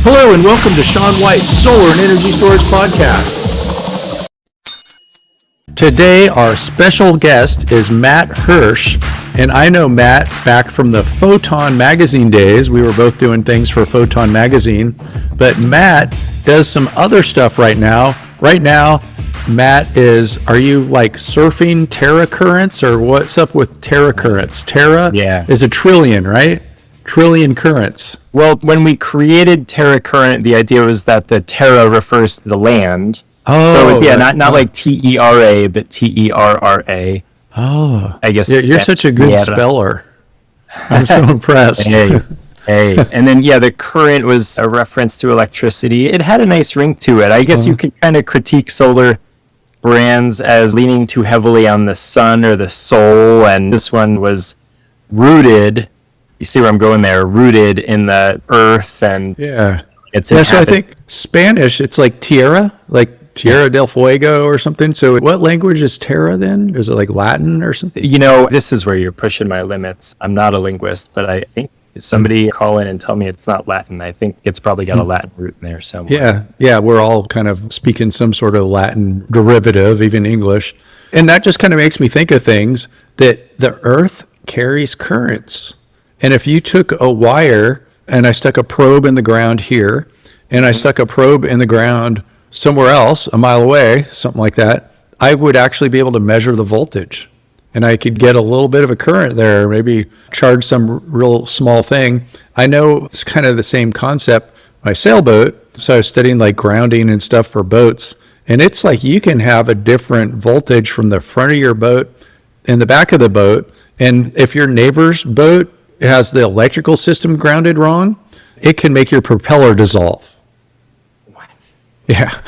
Hello and welcome to Sean White's Solar and Energy Storage Podcast. Today our special guest is Matt Hirsch, and I know Matt back from the Photon magazine days. We were both doing things for Photon magazine, but Matt does some other stuff right now. Right now, Matt are you like surfing TerraCurrents, or what's up with TerraCurrents? Terra is a trillion, right? Trillion currents. Well, when we created TerraCurrent, the idea was that the Terra refers to the land. Oh, so it's not like TERA, but TERRA. Oh, I guess you're such a good speller. I'm so impressed. Hey. And then the current was a reference to electricity. It had a nice ring to it. I guess you could kind of critique solar brands as leaning too heavily on the sun or the soul, and this one was rooted. You see where I'm going there? Rooted in the earth, and it's so I think Spanish, it's like tierra, like Tierra del Fuego or something. So what language is Terra then? Is it like Latin or something? This is where you're pushing my limits. I'm not a linguist, but I think somebody call in and tell me it's not Latin. I think it's probably got a Latin root in there somewhere. Yeah, we're all kind of speaking some sort of Latin derivative, even English. And that just kind of makes me think of things that the earth carries currents. And if you took a wire and I stuck a probe in the ground here, and I stuck a probe in the ground somewhere else, a mile away, something like that, I would actually be able to measure the voltage. And I could get a little bit of a current there, maybe charge some real small thing. I know it's kind of the same concept. My sailboat, so I was studying like grounding and stuff for boats. And it's like you can have a different voltage from the front of your boat and the back of the boat. And if your neighbor's boat has the electrical system grounded wrong, it can make your propeller dissolve. What? Yeah.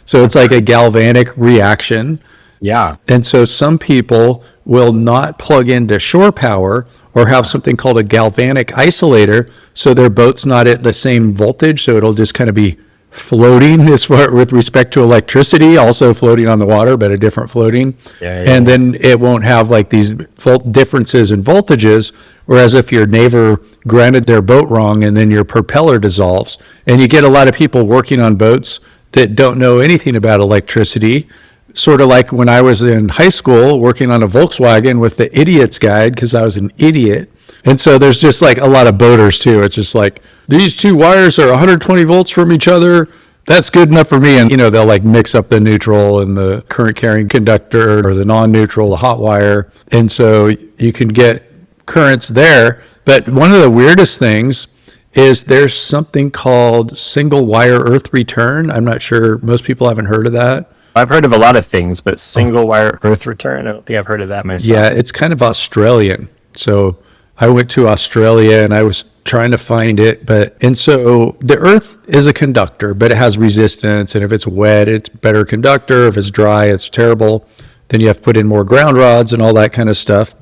So it's like a galvanic reaction. Yeah. And so some people will not plug into shore power or have something called a galvanic isolator, so their boat's not at the same voltage, so it'll just kind of be floating as far with respect to electricity, also floating on the water, but a different floating. And then it won't have like these differences in voltages, whereas if your neighbor grounded their boat wrong and then your propeller dissolves, and you get a lot of people working on boats that don't know anything about electricity, sort of like when I was in high school working on a Volkswagen with the idiot's guide, because I was an idiot. And so there's just like a lot of boaters too. It's just like, these two wires are 120 volts from each other. That's good enough for me. And, they'll like mix up the neutral and the current carrying conductor, or the non-neutral, the hot wire. And so you can get currents there. But one of the weirdest things is there's something called single wire earth return. I'm not sure, most people haven't heard of that. I've heard of a lot of things, but single wire earth return, I don't think I've heard of that myself. Yeah, it's kind of Australian. So I went to Australia and I was trying to find it, and so the earth is a conductor, but it has resistance, and if it's wet, it's better conductor. If it's dry, it's terrible. Then you have to put in more ground rods and all that kind of stuff.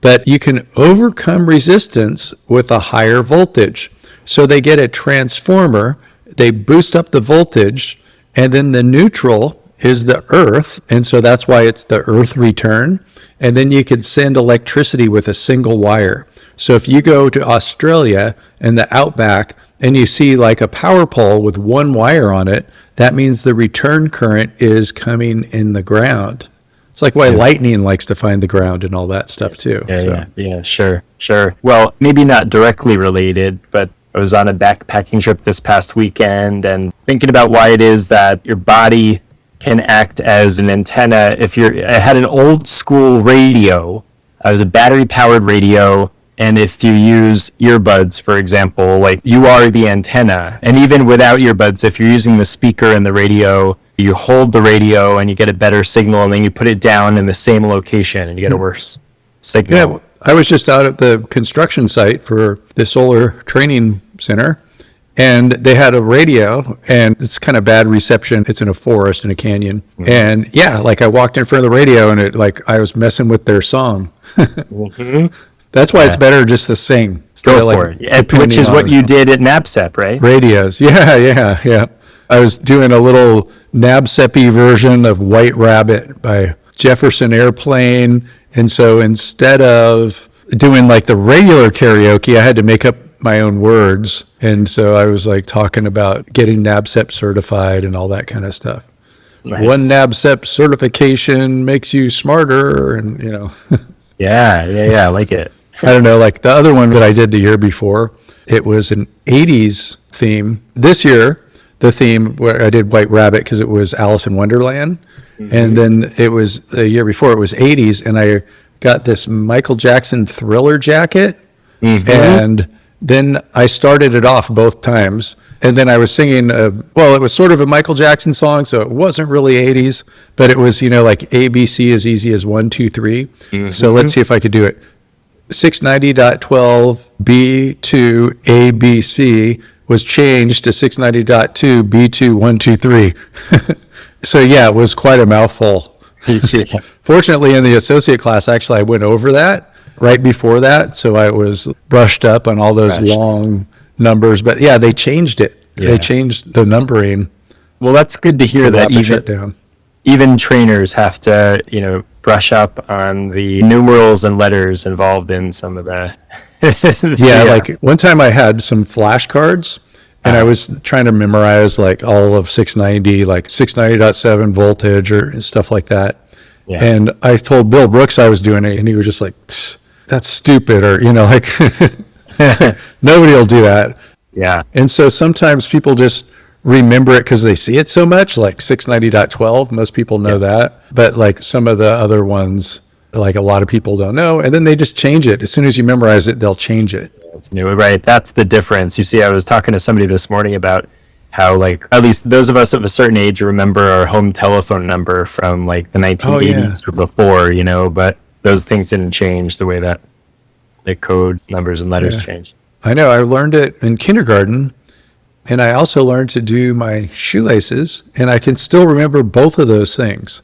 But you can overcome resistance with a higher voltage. So they get a transformer, they boost up the voltage, and then the neutral is the earth, and so that's why it's the earth return. And then you can send electricity with a single wire. So if you go to Australia in the outback and you see like a power pole with one wire on it, that means the return current is coming in the ground. It's like why lightning likes to find the ground and all that stuff too. Yeah, sure. Well, maybe not directly related, but I was on a backpacking trip this past weekend and thinking about why it is that your body can act as an antenna. I had an old school radio. It was a battery powered radio. And if you use earbuds, for example, like you are the antenna. And even without earbuds, if you're using the speaker in the radio, you hold the radio and you get a better signal, and then you put it down in the same location and you get a worse signal. Yeah, I was just out at the construction site for the solar training center, and they had a radio, and it's kind of bad reception. It's in a forest in a canyon. Mm-hmm. And yeah, like I walked in front of the radio and I was messing with their song. Mm-hmm. That's why it's better just to sing. Go for it. Which is what you did at NABCEP, right? Radios. Yeah. I was doing a little NABCEP version of White Rabbit by Jefferson Airplane. And so instead of doing like the regular karaoke, I had to make up my own words. And so I was like talking about getting NABCEP certified and all that kind of stuff. Nice. One NABCEP certification makes you smarter, and Yeah, I like it. I don't know, like the other one that I did the year before, it was an 80s theme. This year, the theme where I did White Rabbit because it was Alice in Wonderland. And then it was the year before, it was 80s, and I got this Michael Jackson Thriller jacket. And then I started it off both times. And then I was singing, it was sort of a Michael Jackson song, so it wasn't really 80s, but it was, like ABC as easy as 1, 2, 3. So let's see if I could do it. 690.12 B2 ABC was changed to 690.2 B2 1, 2, 3. So yeah, it was quite a mouthful. Fortunately, in the associate class, actually, I went over that right before that, so I was brushed up on all those long numbers. But yeah, they changed it. Yeah. They changed the numbering. Well, that's good to hear that even trainers have to, brush up on the numerals and letters involved in some of the. Like one time I had some flashcards. And I was trying to memorize like all of 690, like 690.7 voltage or stuff like that. Yeah. And I told Bill Brooks I was doing it, and he was just like, that's stupid, or, like nobody will do that. Yeah. And so sometimes people just remember it because they see it so much, like 690.12. Most people know that. But like some of the other ones, like a lot of people don't know. And then they just change it. As soon as you memorize it, they'll change it. It's new, right? That's the difference. You see, I was talking to somebody this morning about how, like, at least those of us of a certain age remember our home telephone number from like the 1980s or before, but those things didn't change the way that the code numbers and letters changed. I know. I learned it in kindergarten, and I also learned to do my shoelaces, and I can still remember both of those things.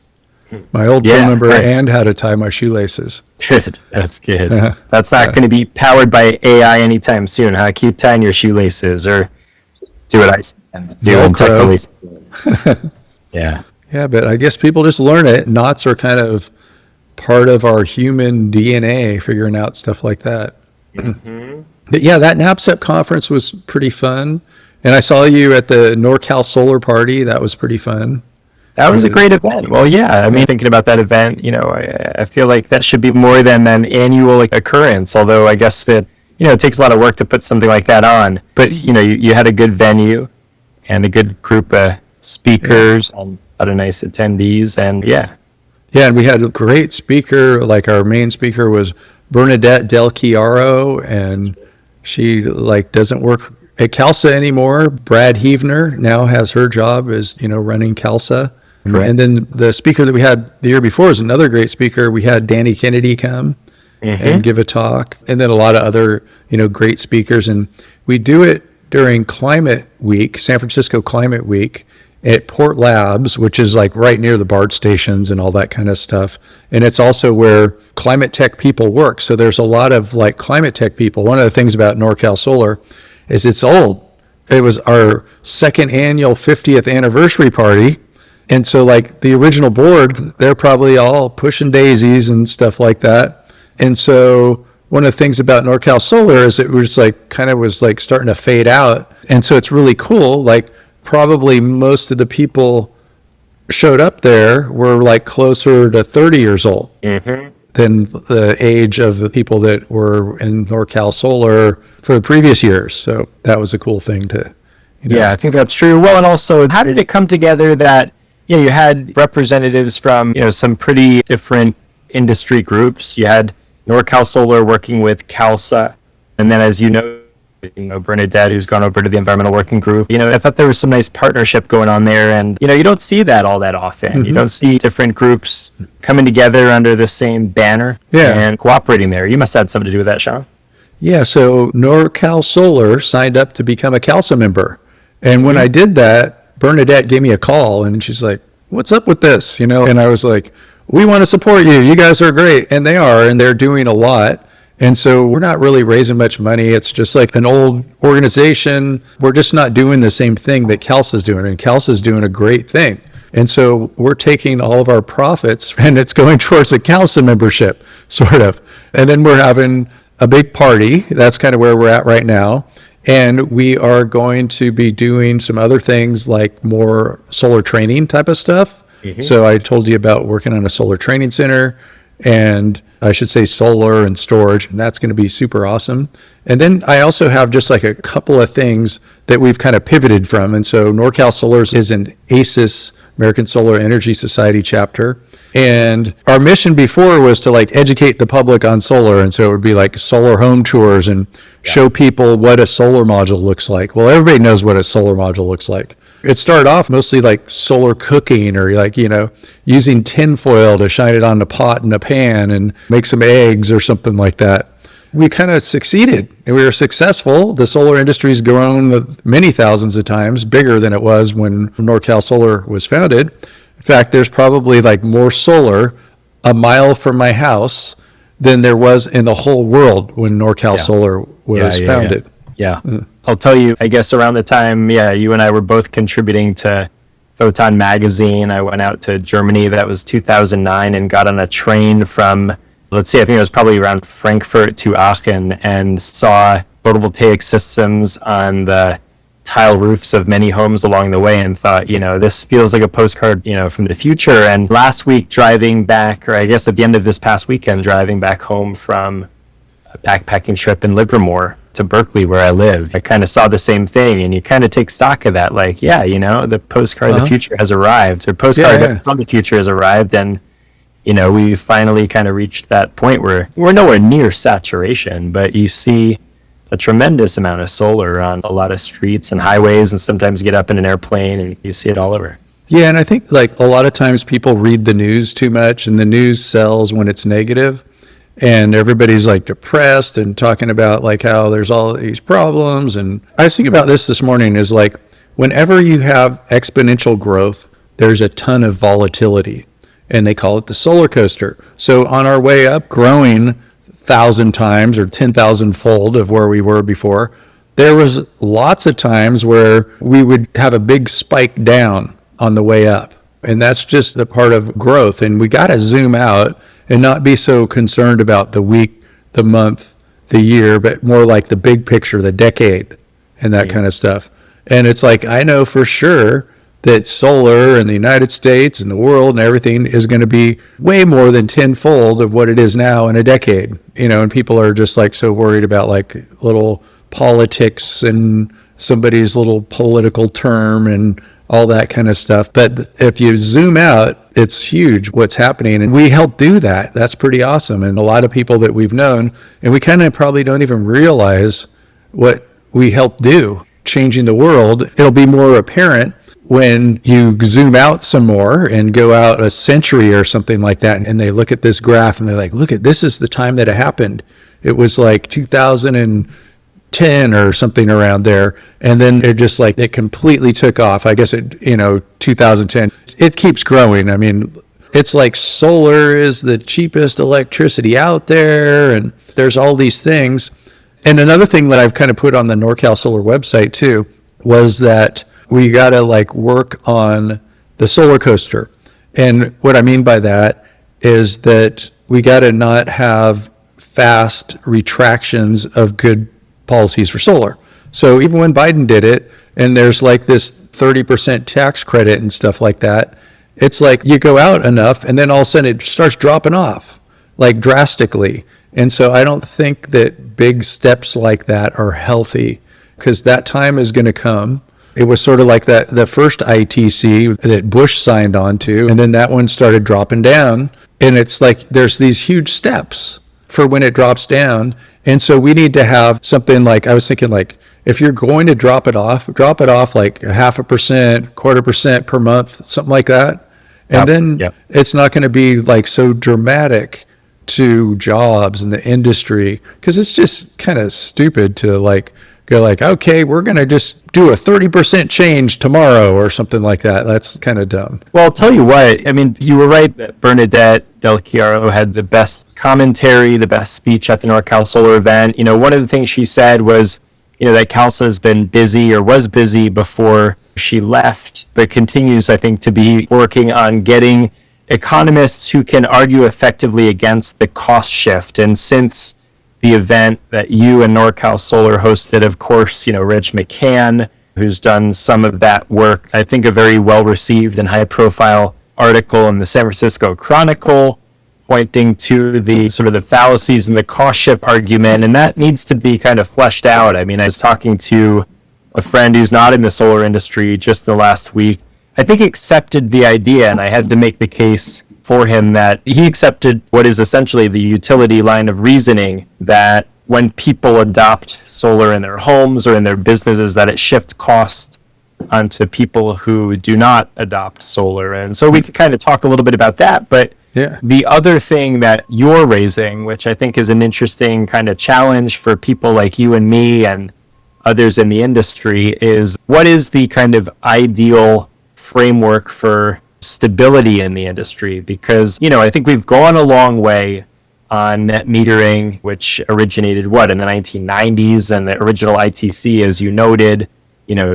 My old phone number and how to tie my shoelaces. Good. That's good. That's not going to be powered by AI anytime soon, huh? Keep tying your shoelaces, or just do what I tend to do and tuck the laces in. Yeah. Yeah, but I guess people just learn it. Knots are kind of part of our human DNA, figuring out stuff like that. But yeah, that NABCEP conference was pretty fun. And I saw you at the NorCal Solar Party. That was pretty fun. That was a great event. Well, yeah. I mean, thinking about that event, I feel like that should be more than an annual occurrence. Although I guess that it takes a lot of work to put something like that on. But you had a good venue and a good group of speakers and a lot of nice attendees, and and we had a great speaker. Like our main speaker was Bernadette Del Chiaro, and she doesn't work at CALSA anymore. Brad Heavner now has her job as running CALSA. Correct. And then the speaker that we had the year before was another great speaker. We had Danny Kennedy come and give a talk, and then a lot of other, great speakers. And we do it during Climate Week, San Francisco Climate Week, at Port Labs, which is like right near the BART stations and all that kind of stuff. And it's also where climate tech people work. So there's a lot of like climate tech people. One of the things about NorCal Solar is it's old. It was our second annual 50th anniversary party. And so like the original board, they're probably all pushing daisies and stuff like that. And so one of the things about NorCal Solar is it was like starting to fade out. And so it's really cool. Like probably most of the people showed up there were like closer to 30 years old than the age of the people that were in NorCal Solar for the previous years. So that was a cool thing to, Yeah, I think that's true. Well, and also, how did it come together that you had representatives from some pretty different industry groups? You had NorCal Solar working with CALSA, and then as Bernadette, who's gone over to the Environmental Working Group. I thought there was some nice partnership going on there, and you don't see that all that often. You don't see different groups coming together under the same banner and cooperating there. You must have had something to do with that, Sean. Yeah, so NorCal Solar signed up to become a CALSA member. And when I did that, Bernadette gave me a call, and she's like, what's up with this? And I was like, we want to support you. You guys are great. And they are, and they're doing a lot. And so we're not really raising much money. It's just like an old organization. We're just not doing the same thing that CALSA's doing, and CALSA's doing a great thing. And so we're taking all of our profits and it's going towards a CALSA membership, sort of. And then we're having a big party. That's kind of where we're at right now. And we are going to be doing some other things like more solar training type of stuff. So I told you about working on a solar training center, and I should say solar and storage, and that's going to be super awesome. And then I also have just like a couple of things that we've kind of pivoted from. And so NorCal Solar is an ASIS, American Solar Energy Society chapter. And our mission before was to like educate the public on solar. And so it would be like solar home tours and show people what a solar module looks like. Well, everybody knows what a solar module looks like. It started off mostly like solar cooking, or like, using tin foil to shine it on a pot and a pan and make some eggs or something like that. We kind of succeeded, and we were successful. The solar industry's grown many thousands of times bigger than it was when NorCal Solar was founded. In fact, there's probably like more solar a mile from my house than there was in the whole world when NorCal Solar was founded. Yeah. I'll tell you, I guess around the time, you and I were both contributing to Photon Magazine. I went out to Germany. That was 2009, and got on a train from, I think it was probably around Frankfurt to Aachen, and saw photovoltaic systems on the tile roofs of many homes along the way, and thought, this feels like a postcard, from the future. And last week, driving back, or I guess at the end of this past weekend, driving back home from a backpacking trip in Livermore to Berkeley, where I live, I kind of saw the same thing, and you kind of take stock of that, like, the postcard of the future has arrived, or postcard from the future has arrived, and we finally kind of reached that point where we're nowhere near saturation, but you see a tremendous amount of solar on a lot of streets and highways, and sometimes get up in an airplane and you see it all over. Yeah, and I think like a lot of times people read the news too much, and the news sells when it's negative. And everybody's like depressed and talking about like how there's all these problems. And I was thinking about this morning, is like whenever you have exponential growth, there's a ton of volatility, and they call it the solar coaster. So on our way up, growing 1,000 times or 10,000 fold of where we were before, there was lots of times where we would have a big spike down on the way up. And that's just a part of growth. And we got to zoom out and not be so concerned about the week, the month, the year, but more like the big picture, the decade, and that kind of stuff. And it's like, I know for sure that solar in the United States and the world and everything is going to be way more than tenfold of what it is now in a decade. And people are just like so worried about like little politics and somebody's little political term and all that kind of stuff. But if you zoom out, it's huge what's happening. And we help do that. That's pretty awesome. And a lot of people that we've known, and we kind of probably don't even realize what we help do, changing the world. It'll be more apparent when you zoom out some more and go out a century or something like that. And they look at this graph and they're like, look at, this is the time that it happened. It was like 2010 or something around there, and then it just like it completely took off. I guess 2010. It keeps growing. I mean, it's like solar is the cheapest electricity out there, and there's all these things. And another thing that I've kind of put on the NorCal Solar website too was that we got to like work on the solar coaster. And what I mean by that is that we got to not have fast retractions of good policies for solar. So even when Biden did it, and there's like this 30% tax credit and stuff like that, it's like you go out enough and then all of a sudden it starts dropping off like drastically. And so I don't think that big steps like that are healthy, because that time is going to come. It was sort of like that the first ITC that Bush signed on to, and then that one started dropping down. And it's like there's these huge steps for when it drops down. And so we need to have something like, I was thinking like, if you're going to drop it off like 0.5%, 1/4% per month, something like that. And then it's not going to be like so dramatic to jobs and the industry, because it's just kind of stupid to like go like, okay, we're going to just do a 30% change tomorrow or something like that. That's kind of dumb. Well, I'll tell you what, I mean, you were right that Bernadette Del Chiaro had the best commentary, the best speech at the NorCal Solar event. One of the things she said was, that CalSA has been busy or was busy before she left, but continues, I think, to be working on getting economists who can argue effectively against the cost shift. And since the event that you and NorCal Solar hosted. Of course, Rich McCann, who's done some of that work. I think a very well-received and high-profile article in the San Francisco Chronicle pointing to the sort of the fallacies and the cost shift argument, and that needs to be kind of fleshed out. I mean, I was talking to a friend who's not in the solar industry just the last week. I think he accepted the idea, and I had to make the case for him that he accepted what is essentially the utility line of reasoning, that when people adopt solar in their homes or in their businesses, that it shifts cost onto people who do not adopt solar. And so we could kind of talk a little bit about that. But the other thing that you're raising, which I think is an interesting kind of challenge for people like you and me and others in the industry, is what is the kind of ideal framework for stability in the industry? Because, I think we've gone a long way on net metering, which originated in the 1990s, and the original ITC, as you noted,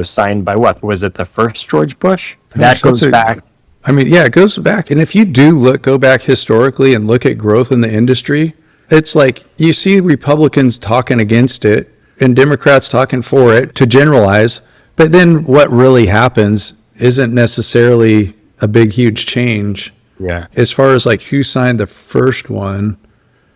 signed by was it the first George Bush? That goes back. I mean, yeah, it goes back. And if you do go back historically and look at growth in the industry, it's like you see Republicans talking against it and Democrats talking for it, to generalize. But then what really happens isn't necessarily a big, huge change. Yeah. As far as who signed the first one.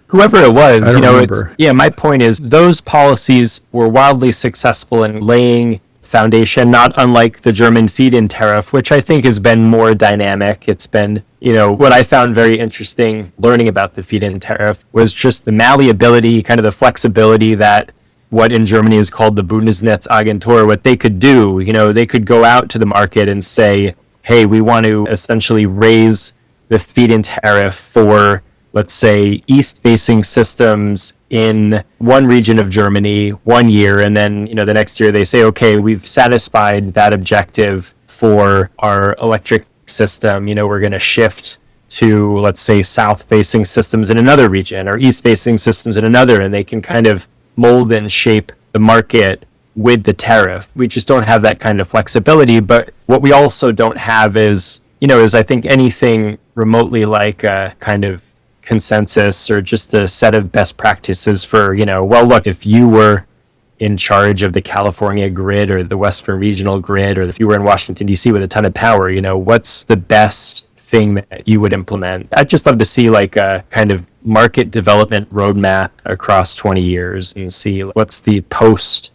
Whoever it was, I don't remember. My point is those policies were wildly successful in laying foundation, not unlike the German feed-in tariff, which I think has been more dynamic. It's been, what I found very interesting learning about the feed-in tariff was just the malleability, kind of the flexibility that what in Germany is called the Bundesnetzagentur, what they could do. They could go out to the market and say, hey, we want to essentially raise the feed-in tariff for, let's say, east-facing systems in one region of Germany 1 year, and then the next year they say, okay, we've satisfied that objective for our electric system. We're going to shift to, let's say, south-facing systems in another region or east-facing systems in another, and they can kind of mold and shape the market with the tariff. We just don't have that kind of flexibility. But what we also don't have is I think anything remotely like a kind of consensus or just a set of best practices for, look, if you were in charge of the California grid or the Western regional grid, or if you were in Washington, D.C. with a ton of power, what's the best thing that you would implement? I'd just love to see a kind of market development roadmap across 20 years and see what's the post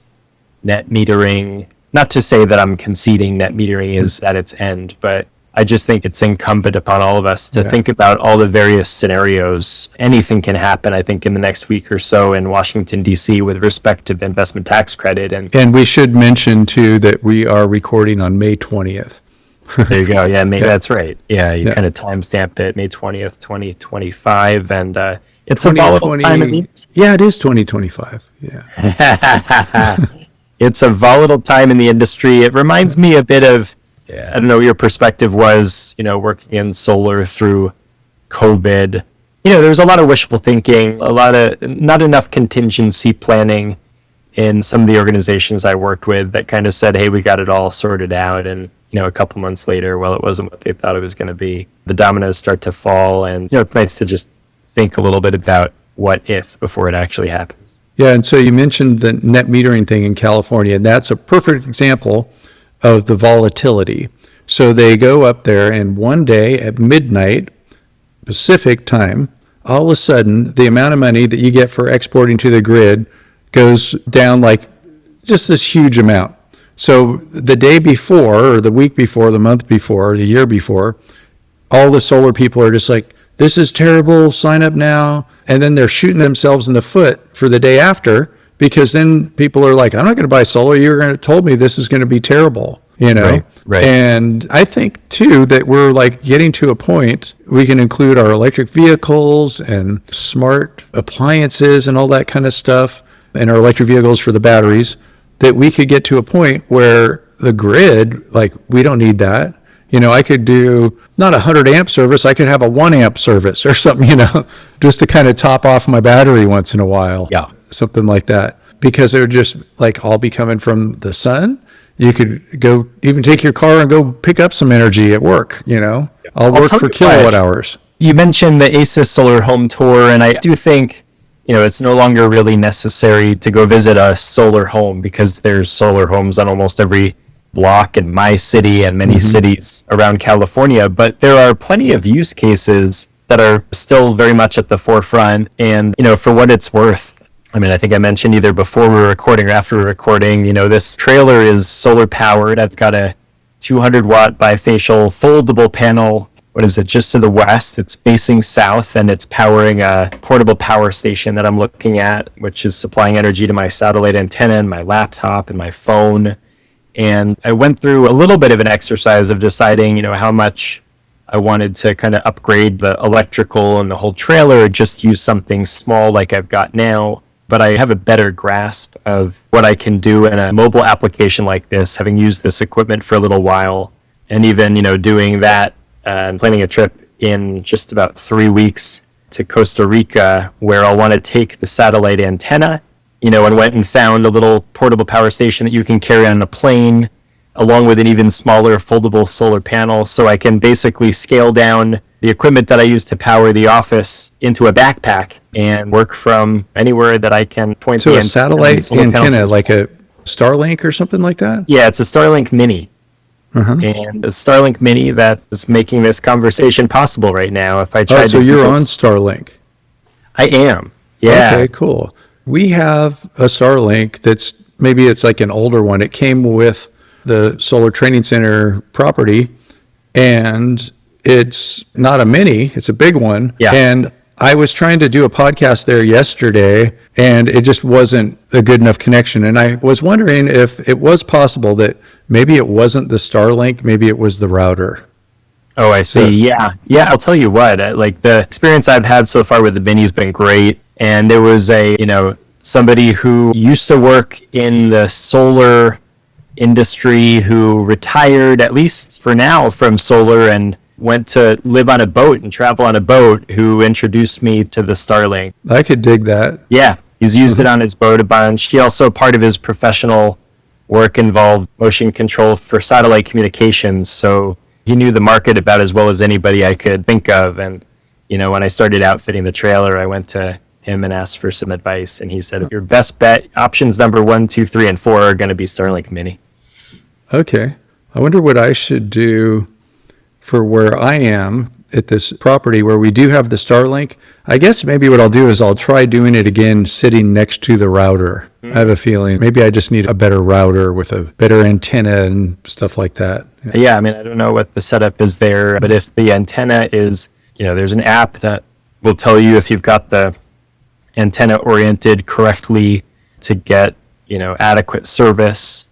net metering. Not to say that I'm conceding net metering is at its end, but I just think it's incumbent upon all of us to think about all the various scenarios. Anything can happen, I think, in the next week or so in Washington, D.C. with respect to the investment tax credit. And we should mention, too, that we are recording on May 20th. There you go. Yeah, that's right. Yeah, you kind of timestamped it, May 20th, 2025. And it's a volatile time in the... Yeah, it is 2025. Yeah. It's a volatile time in the industry. It reminds me a bit of... I don't know what your perspective was, working in solar through COVID. There's a lot of wishful thinking, a lot of not enough contingency planning in some of the organizations I worked with that kind of said, hey, we got it all sorted out. And, a couple months later, well, it wasn't what they thought it was going to be. The dominoes start to fall. And, it's nice to just think a little bit about what if before it actually happens. Yeah. And so you mentioned the net metering thing in California, and that's a perfect example of the volatility. So they go up there, and one day at midnight Pacific time, all of a sudden the amount of money that you get for exporting to the grid goes down just this huge amount. So the day before, or the week before, the month before, or the year before, all the solar people are just like, this is terrible, sign up now. And then they're shooting themselves in the foot for the day after, because then people are like, I'm not going to buy solar. You're told me this is going to be terrible, Right. And I think, too, that we're getting to a point we can include our electric vehicles and smart appliances and all that kind of stuff, and our electric vehicles for the batteries, that we could get to a point where the grid, we don't need that. I could do not a 100 amp service. I could have a 1 amp service or something, just to kind of top off my battery once in a while. Yeah. Something like that. Because it would just all be coming from the sun. You could go even take your car and go pick up some energy at work, I'll work for kilowatt hours. You mentioned the ACES Solar Home Tour, and I do think it's no longer really necessary to go visit a solar home because there's solar homes on almost every block in my city and many cities around California. But there are plenty of use cases that are still very much at the forefront. And, for what it's worth, I mean, I think I mentioned either before we were recording or after we were recording, this trailer is solar powered. I've got a 200 watt bifacial foldable panel. What is it? Just to the west. It's facing south, and it's powering a portable power station that I'm looking at, which is supplying energy to my satellite antenna and my laptop and my phone. And I went through a little bit of an exercise of deciding, how much I wanted to kind of upgrade the electrical and the whole trailer, or just use something small like I've got now. But I have a better grasp of what I can do in a mobile application like this, having used this equipment for a little while. And even, doing that and planning a trip in just about 3 weeks to Costa Rica, where I'll want to take the satellite antenna, and went and found a little portable power station that you can carry on a plane, along with an even smaller foldable solar panel. So I can basically scale down the equipment that I use to power the office into a backpack and work from anywhere that I can point So the a satellite antenna, like a Starlink or something like that? Yeah, it's a Starlink Mini. And a Starlink Mini that is making this conversation possible right now. If I tried so to you're on Starlink. I am. Yeah. Okay, cool. We have a Starlink maybe it's like an older one. It came with the Solar Training Center property, and it's not a mini, it's a big one. Yeah. And I was trying to do a podcast there yesterday, and it just wasn't a good enough connection. And I was wondering if it was possible that maybe it wasn't the Starlink, maybe it was the router. Oh, I see. Yeah. I'll tell you what, like the experience I've had so far with the Mini's been great. And there was somebody who used to work in the solar industry who retired, at least for now, from solar and went to live on a boat and travel on a boat, who introduced me to the Starlink. I could dig that. Yeah. He's used it on his boat a bunch. He also, part of his professional work involved motion control for satellite communications. So he knew the market about as well as anybody I could think of. And, when I started outfitting the trailer, I went to him and asked for some advice. And he said, your best bet, options number 1, 2, 3, and 4 are going to be Starlink Mini. Okay. I wonder what I should do for where I am at this property where we do have the Starlink. I guess maybe what I'll do is I'll try doing it again sitting next to the router. I have a feeling maybe I just need a better router with a better antenna and stuff like that. Yeah, I mean, I don't know what the setup is there, but if the antenna is, there's an app that will tell you if you've got the antenna oriented correctly to get, adequate service.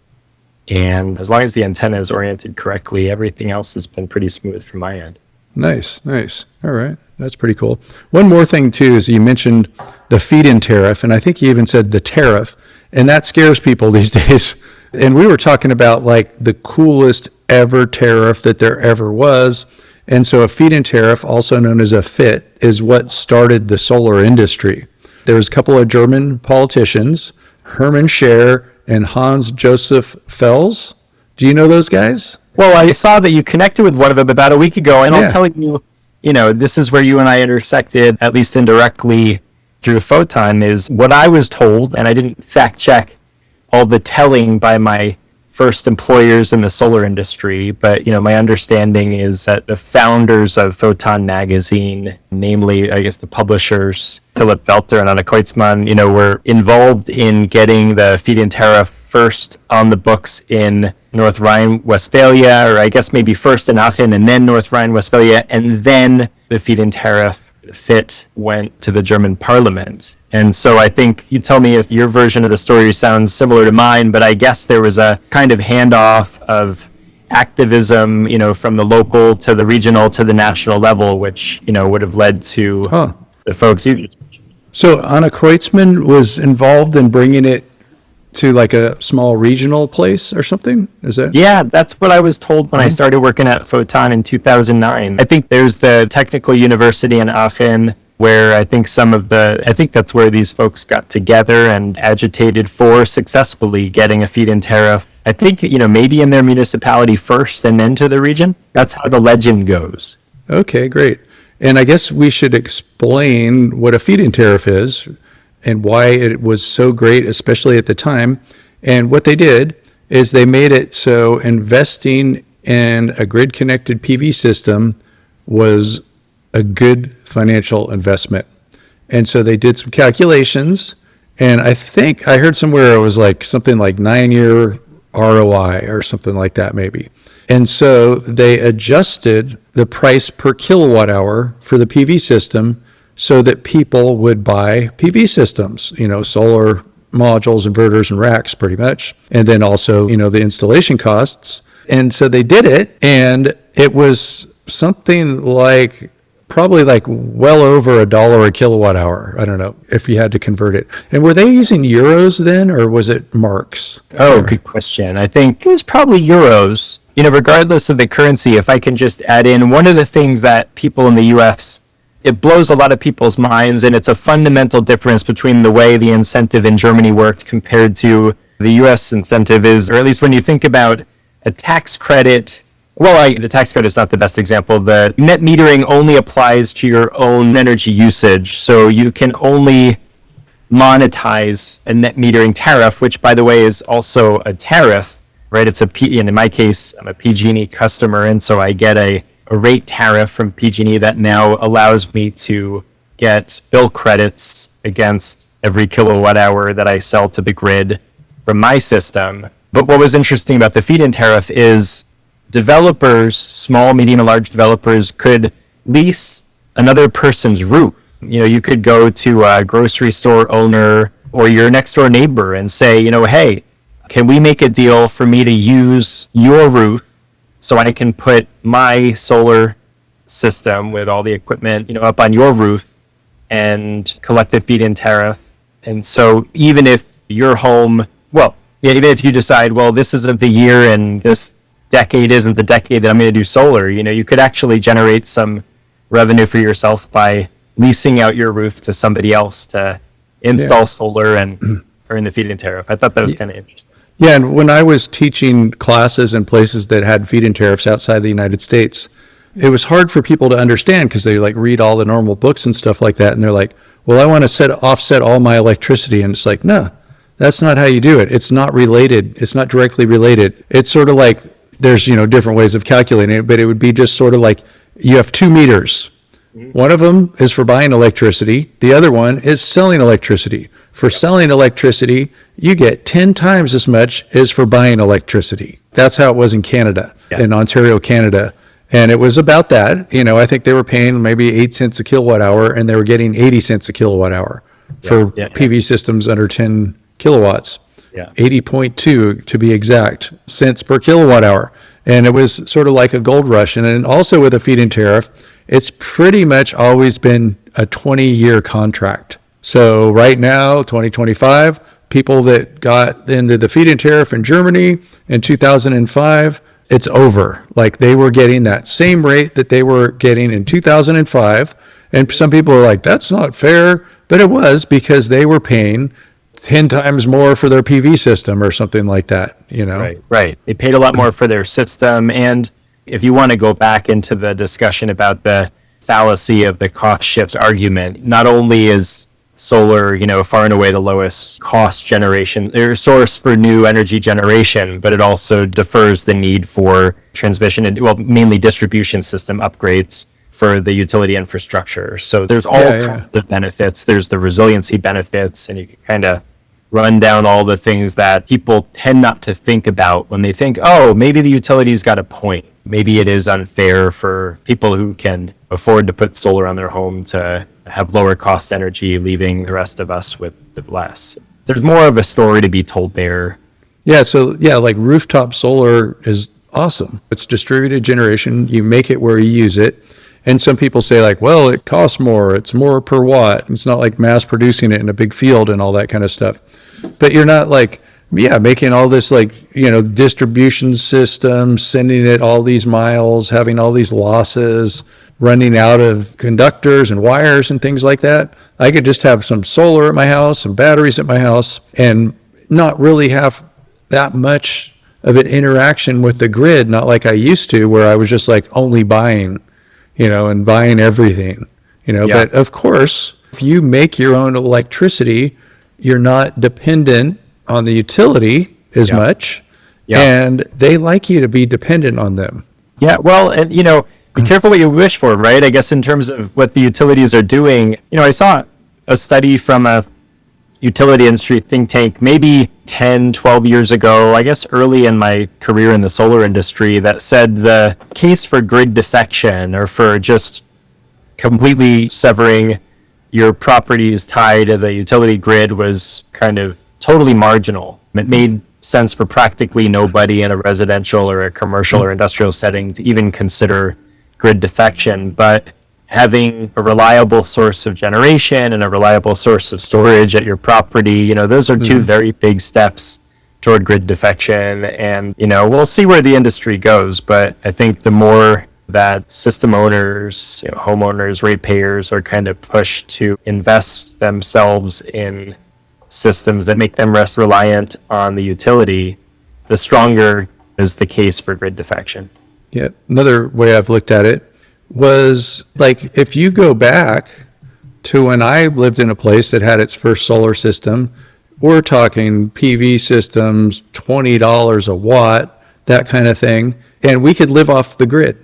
And as long as the antenna is oriented correctly, everything else has been pretty smooth from my end. Nice. All right. That's pretty cool. One more thing, too, is you mentioned the feed-in tariff, and I think you even said the tariff, and that scares people these days. And we were talking about, like, the coolest ever tariff that there ever was. And so a feed-in tariff, also known as a FIT, is what started the solar industry. There was a couple of German politicians, Hermann Scher and Hans Joseph Fels. Do you know those guys? Well, I saw that you connected with one of them about a week ago, and Yeah. I'll tell you, this is where you and I intersected, at least indirectly through Photon, is what I was told, and I didn't fact check all the telling by my first employers in the solar industry, but my understanding is that the founders of Photon magazine, namely I guess the publishers Philip Velter and Anna Kreutzmann, were involved in getting the feed-in tariff first on the books in North Rhine-Westphalia, or I guess maybe first in Aachen and then North Rhine-Westphalia, and then the feed-in tariff FIT went to the German parliament. And so I think, you tell me if your version of the story sounds similar to mine, but I guess there was a kind of handoff of activism, from the local to the regional to the national level, which, would have led to the folks you just mentioned. So Anna Kreutzmann was involved in bringing it to like a small regional place or something? Is that? Yeah, that's what I was told when I started working at Photon in 2009. I think there's the Technical University in Aachen, where I think that's where these folks got together and agitated for successfully getting a feed-in tariff. I think, maybe in their municipality first and then to the region. That's how the legend goes. Okay, great. And I guess we should explain what a feed-in tariff is. and why it was so great, especially at the time. And what they did is they made it so investing in a grid-connected PV system was a good financial investment. And so they did some calculations, and I think I heard somewhere it was like something like 9-year ROI or something like that maybe. And so they adjusted the price per kilowatt hour for the PV system so that people would buy PV systems, solar modules, inverters, and racks pretty much. And then also, the installation costs. And so they did it, and it was something like probably like well over $1 a kilowatt hour. I don't know if you had to convert it. And were they using euros then, or was it marks? Oh, good question. I think it was probably euros. Regardless of the currency, if I can just add in one of the things that people in the US, it blows a lot of people's minds, and it's a fundamental difference between the way the incentive in Germany worked compared to the US incentive is, or at least when you think about a tax credit. Well, the tax credit is not the best example. The net metering only applies to your own energy usage. So you can only monetize a net metering tariff, which, by the way, is also a tariff, right? It's and in my case, I'm a PG&E customer, and so I get a rate tariff from PG&E that now allows me to get bill credits against every kilowatt hour that I sell to the grid from my system. But what was interesting about the feed-in tariff is developers, small, medium, and large developers, could lease another person's roof. You could go to a grocery store owner or your next door neighbor and say, hey, can we make a deal for me to use your roof so I can put my solar system with all the equipment, up on your roof and collect the feed-in tariff. And so even if your home, even if you decide, this isn't the year and this decade isn't the decade that I'm going to do solar, you could actually generate some revenue for yourself by leasing out your roof to somebody else to install solar and earn the feed-in tariff. I thought that was kind of interesting. Yeah, and when I was teaching classes in places that had feed-in tariffs outside the United States, it was hard for people to understand because they read all the normal books and stuff like that, and they're like, well, I want to offset all my electricity, and it's like, no, that's not how you do it. It's not related. It's not directly related. It's sort of like there's different ways of calculating it, but it would be just sort of like you have 2 meters. One of them is for buying electricity. The other one is selling electricity. For selling electricity, you get 10 times as much as for buying electricity. That's how it was in Canada, in Ontario, Canada. And it was about that. I think they were paying maybe 8 cents a kilowatt hour, and they were getting 80 cents a kilowatt hour for PV systems under 10 kilowatts. 80.2 to be exact cents per kilowatt hour. And it was sort of like a gold rush. And then also with a feed-in tariff, it's pretty much always been a 20-year contract. So right now, 2025, people that got into the feed-in tariff in Germany in 2005, it's over. Like they were getting that same rate that they were getting in 2005. And some people are like, that's not fair. But it was because they were paying 10 times more for their PV system or something like that, Right. They paid a lot more for their system. And if you want to go back into the discussion about the fallacy of the cost shift argument, not only is solar, far and away the lowest cost generation or source for new energy generation, but it also defers the need for transmission and, mainly distribution system upgrades for the utility infrastructure. So there's all kinds of benefits. There's the resiliency benefits, and you can kind of run down all the things that people tend not to think about when they think, oh, maybe the utility's got a point. Maybe it is unfair for people who can afford to put solar on their home to have lower cost energy, leaving the rest of us with less. There's more of a story to be told there. Yeah, so like rooftop solar is awesome. It's distributed generation. You make it where you use it. And some people say like, well, it costs more. It's more per watt. It's not like mass producing it in a big field and all that kind of stuff. But you're not like, making all this distribution system, sending it all these miles, having all these losses, running out of conductors and wires and things like that. I could just have some solar at my house, some batteries at my house, and not really have that much of an interaction with the grid, not like I used to, where I was just like only buying, and buying everything, But of course, If you make your own electricity, you're not dependent on the utility as much, and they like you to be dependent on them. Yeah, well, and be careful what you wish for, right? I guess in terms of what the utilities are doing, I saw a study from a utility industry think tank maybe 10, 12 years ago, I guess early in my career in the solar industry, that said the case for grid defection, or for just completely severing your property's tie to the utility grid, was kind of totally marginal. It made sense for practically nobody in a residential or a commercial or industrial setting to even consider grid defection. But having a reliable source of generation and a reliable source of storage at your property, those are two very big steps toward grid defection. And, we'll see where the industry goes. But I think the more that system owners, homeowners, ratepayers are kind of pushed to invest themselves in systems that make them less reliant on the utility, the stronger is the case for grid defection. Yeah. Another way I've looked at it was, like, if you go back to when I lived in a place that had its first solar system, we're talking PV systems, $20 a watt, that kind of thing. And we could live off the grid,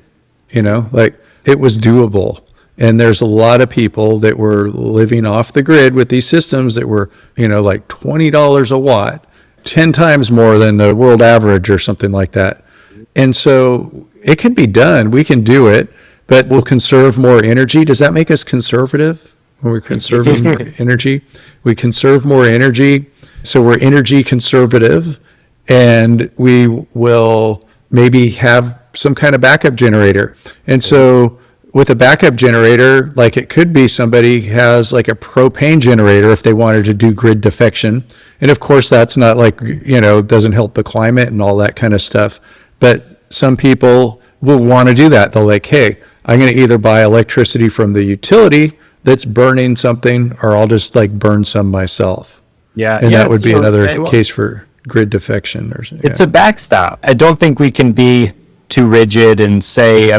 like it was doable. And there's a lot of people that were living off the grid with these systems that were, like $20 a watt, 10 times more than the world average or something like that. And so it can be done. We can do it, but we'll conserve more energy. Does that make us conservative when we're conserving energy? We conserve more energy, so we're energy conservative, and we will maybe have some kind of backup generator. And so with a backup generator, like, it could be somebody has like a propane generator if they wanted to do grid defection. And of course, that's not like, doesn't help the climate and all that kind of stuff. But some people will want to do that. They'll like, hey, I'm going to either buy electricity from the utility that's burning something, or I'll just like burn some myself. Yeah. And that would be another case for grid defection. It's a backstop. I don't think we can be too rigid and say,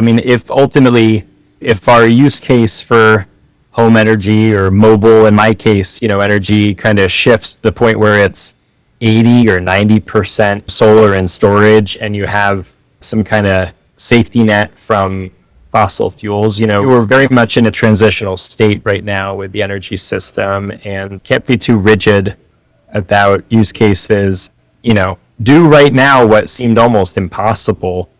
if our use case for home energy or mobile, in my case, energy kind of shifts to the point where it's 80 or 90% solar and storage, and you have some kind of safety net from fossil fuels. We're very much in a transitional state right now with the energy system, and can't be too rigid about use cases. Do right now what seemed almost impossible.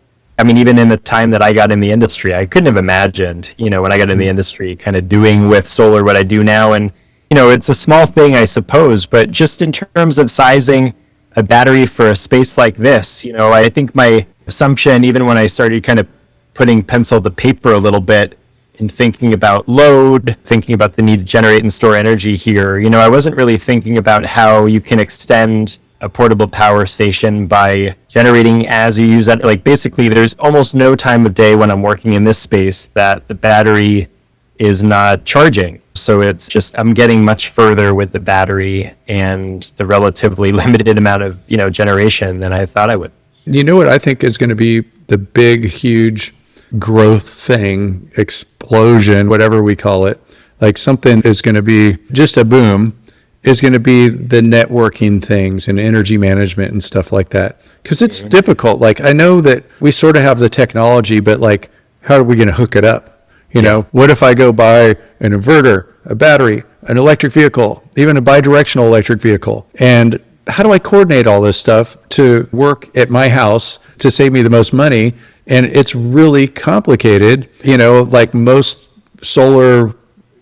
Even in the time that I got in the industry, I couldn't have imagined, when I got in the industry, kind of doing with solar what I do now. And, it's a small thing, I suppose, but just in terms of sizing a battery for a space like this, I think my assumption, even when I started kind of putting pencil to paper a little bit and thinking about load, thinking about the need to generate and store energy here, I wasn't really thinking about how you can extend a portable power station by generating as you use it. Like, basically, there's almost no time of day when I'm working in this space that the battery is not charging. So it's just, I'm getting much further with the battery and the relatively limited amount of, generation than I thought I would. You know what I think is going to be the big, huge growth thing, explosion, whatever we call it, like something is going to be just a boom, is going to be the networking things and energy management and stuff like that. Because it's difficult. Like, I know that we sort of have the technology, but like, how are we going to hook it up? What if I go buy an inverter, a battery, an electric vehicle, even a bidirectional electric vehicle? And how do I coordinate all this stuff to work at my house to save me the most money? And it's really complicated. Like most solar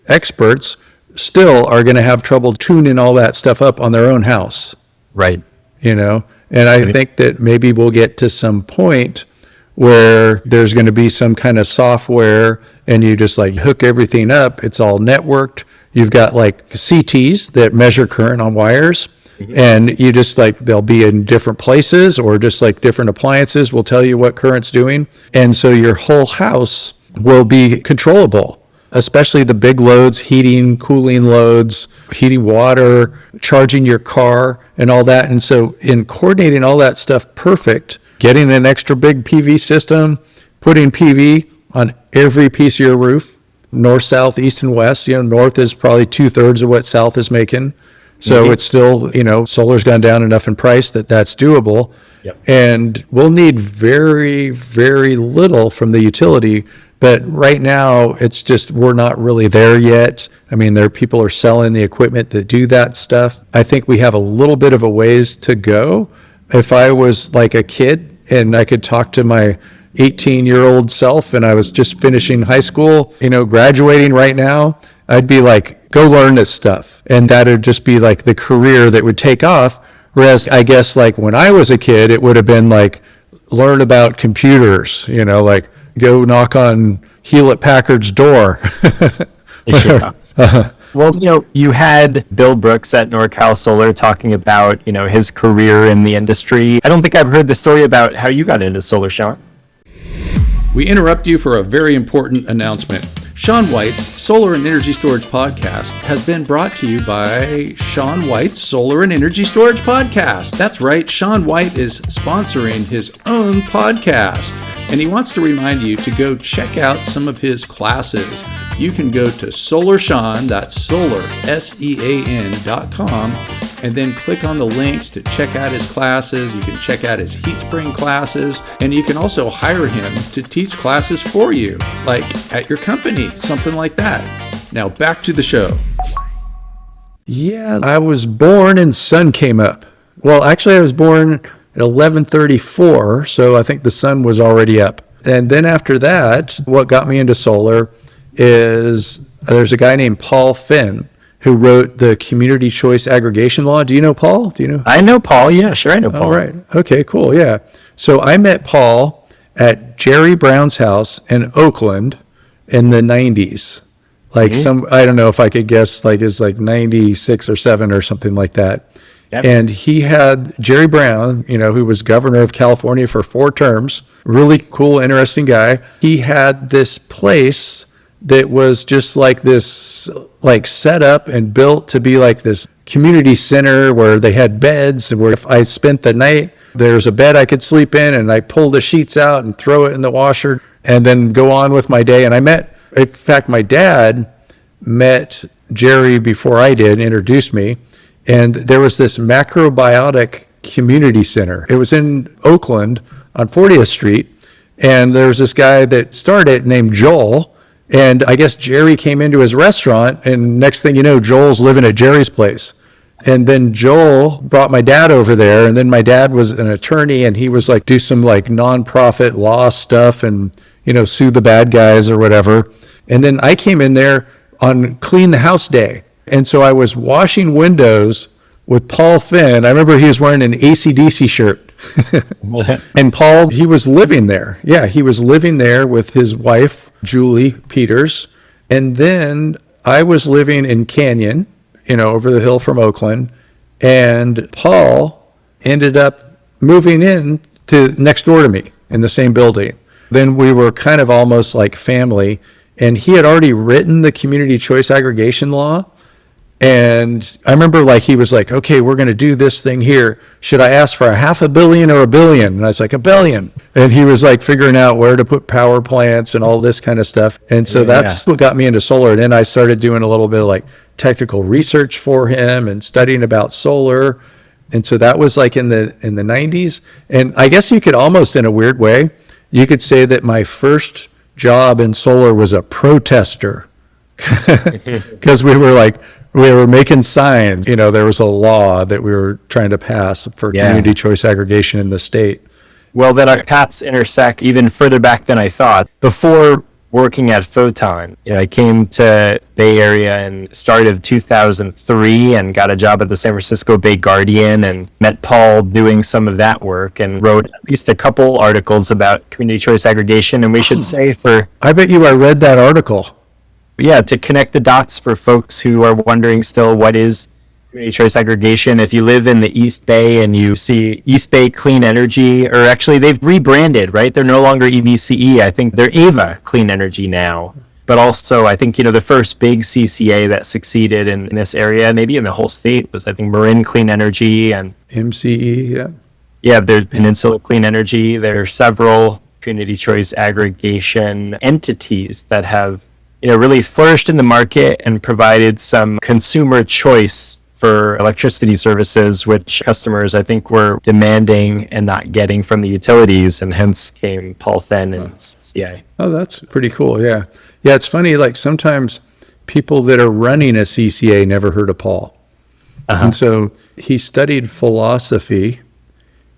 experts still are going to have trouble tuning all that stuff up on their own house. Right. And I think that maybe we'll get to some point where there's going to be some kind of software and you just like hook everything up. It's all networked. You've got like CTs that measure current on wires, and you just like, they'll be in different places, or just like different appliances will tell you what current's doing. And so your whole house will be controllable, especially the big loads, heating, cooling loads, heating water, charging your car and all that. And so in coordinating all that stuff perfect, getting an extra big PV system, putting PV on every piece of your roof, north, south, east, and west. North is probably 2/3 of what south is making. So it's still, solar's gone down enough in price that's doable. Yep. And we'll need very, very little from the utility. But right now, it's just, we're not really there yet. I mean, people are selling the equipment that do that stuff. I think we have a little bit of a ways to go. If I was like a kid and I could talk to my 18-year-old self and I was just finishing high school, graduating right now, I'd be like, go learn this stuff. And that'd just be like the career that would take off. Whereas I guess like when I was a kid, it would have been like, learn about computers, like go knock on Hewlett Packard's door. Well, you had Bill Brooks at NorCal Solar talking about, his career in the industry. I don't think I've heard the story about how you got into solar, Sean. We interrupt you for a very important announcement. Sean White's Solar and Energy Storage Podcast has been brought to you by Sean White's Solar and Energy Storage Podcast. That's right, Sean White is sponsoring his own podcast, and he wants to remind you to go check out some of his classes. You can go to SolarSean, that's solar, SEAN.com, and then click on the links to check out his classes. You can check out his heat spring classes, and you can also hire him to teach classes for you, like at your company, something like that. Now back to the show. Yeah, I was born and sun came up. Well, actually I was born at 11:34, so I think the sun was already up. And then after that, what got me into solar is there's a guy named Paul Fenn who wrote the community choice aggregation law. Do you know Paul? I know Paul. Yeah, sure. I know Paul. All right. Okay, cool. Yeah. So I met Paul at Jerry Brown's house in Oakland in the 90s. Like I don't know if I could guess, like it's like 96 or 7 or something like that. Yep. And he had Jerry Brown, who was governor of California for 4 terms, really cool, interesting guy. He had this place that was just like this, like set up and built to be like this community center where they had beds, and where if I spent the night, there's a bed I could sleep in, and I pull the sheets out and throw it in the washer and then go on with my day. And in fact, my dad met Jerry before I did, introduced me, and there was this macrobiotic community center. It was in Oakland on 40th Street, and there was this guy that started named Joel. And I guess Jerry came into his restaurant, and next thing you know, Joel's living at Jerry's place. And then Joel brought my dad over there, and then my dad was an attorney, and he was like, do some like nonprofit law stuff and, sue the bad guys or whatever. And then I came in there on clean the house day. And so I was washing windows with Paul Fenn. I remember he was wearing an AC/DC shirt. And Paul, he was living there. Yeah, he was living there with his wife, Julie Peters. And then I was living in Canyon, over the hill from Oakland. And Paul ended up moving in to next door to me in the same building. Then we were kind of almost like family. And he had already written the community choice aggregation law. And I remember he was like, okay, we're going to do this thing here. Should I ask for $500 million or $1 billion? And I was like, $1 billion. And he was like figuring out where to put power plants and all this kind of stuff. And so that's what got me into solar. And then I started doing a little bit of technical research for him and studying about solar. And so that was in the 90s. And I guess you could almost, in a weird way, you could say that my first job in solar was a protester. Because we were making signs. There was a law that we were trying to pass for community choice aggregation in the state. Well, that our paths intersect even further back than I thought. Before working at Photon, I came to Bay Area in start of 2003 and got a job at the San Francisco Bay Guardian and met Paul doing some of that work and wrote at least a couple articles about community choice aggregation. And we should say I bet you I read that article. Yeah, to connect the dots for folks who are wondering still what is community choice aggregation. If you live in the East Bay and you see East Bay Clean Energy, or actually they've rebranded, right? They're no longer EBCE. I think they're AVA Clean Energy now. But also, I think, the first big CCA that succeeded in this area, maybe in the whole state, was, I think, Marin Clean Energy and MCE, yeah. Yeah, there's Peninsula Clean Energy. There are several community choice aggregation entities that have really flourished in the market and provided some consumer choice for electricity services, which customers, I think, were demanding and not getting from the utilities, and hence came Paul Fenn and CCA. Oh, that's pretty cool. Yeah. Yeah, it's funny, like sometimes people that are running a CCA never heard of Paul. And so he studied philosophy.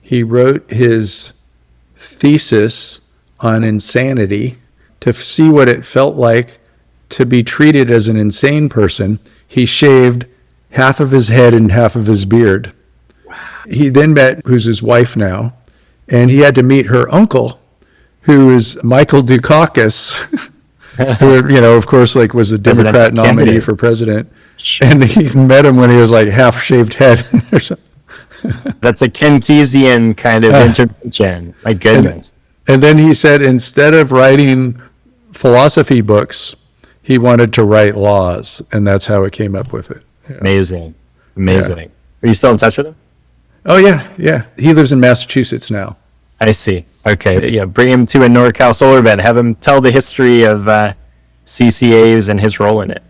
He wrote his thesis on insanity to see what it felt like to be treated as an insane person. He shaved half of his head and half of his beard. He then met, who's his wife now, and he had to meet her uncle, who is Michael Dukakis, who, of course, like was a Democrat nominee for president. And he met him when he was like half shaved head or something. That's a Keynesian kind of intervention. My goodness. And then he said instead of writing philosophy books, he wanted to write laws, and that's how it came up with it. Yeah. Amazing. Yeah. Are you still in touch with him? Oh, yeah. He lives in Massachusetts now. I see. Okay. Yeah, bring him to a NorCal solar event. Have him tell the history of CCAs and his role in it.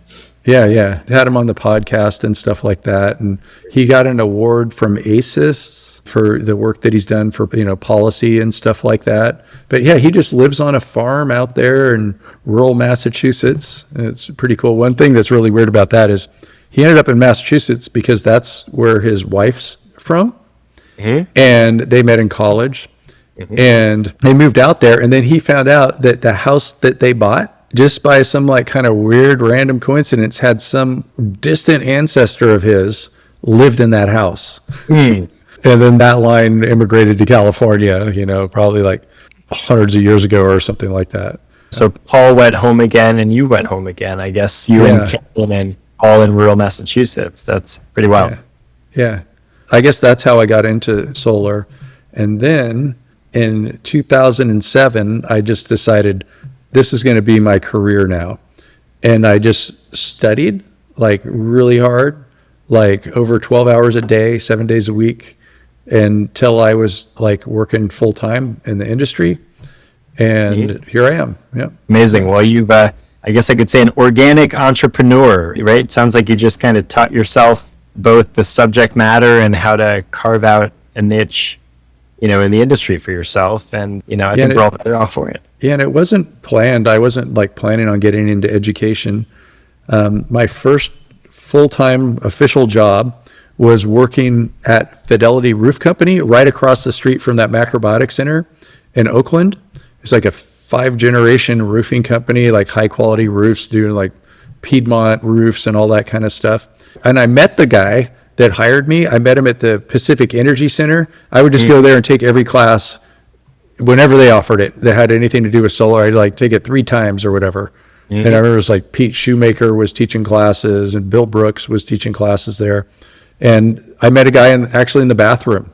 Yeah. Had him on the podcast and stuff like that. And he got an award from ACES for the work that he's done for, policy and stuff like that. But yeah, he just lives on a farm out there in rural Massachusetts. It's pretty cool. One thing that's really weird about that is he ended up in Massachusetts because that's where his wife's from. Mm-hmm. And they met in college. Mm-hmm. And they moved out there. And then he found out that the house that they bought, just by some like kind of weird random coincidence, had some distant ancestor of his lived in that house. Mm. And then that line immigrated to California, probably like hundreds of years ago or something like that. So Paul went home again and you went home again. I guess you and Caitlin and Paul in rural Massachusetts. That's pretty wild. Yeah. I guess that's how I got into solar. And then in 2007, I just decided this is going to be my career now. And I just studied like really hard, like over 12 hours a day, 7 days a week, until I was like working full time in the industry. And here I am. Yeah. Amazing. Well, you've, I guess I could say, an organic entrepreneur, right? It sounds like you just kind of taught yourself both the subject matter and how to carve out a niche, in the industry for yourself. And, I think we're all better off for it. Yeah, and it wasn't planned. I wasn't like planning on getting into education. My first full-time official job was working at Fidelity Roof Company right across the street from that Macrobotics Center in Oakland. It's like a 5-generation roofing company, like high-quality roofs, doing like Piedmont roofs and all that kind of stuff. And I met the guy that hired me. I met him at the Pacific Energy Center. I would just go there and take every class whenever they offered it that had anything to do with solar. I'd like take it 3 times or whatever. Mm-hmm. And I remember it was like Pete Shoemaker was teaching classes and Bill Brooks was teaching classes there. And I met a guy actually in the bathroom.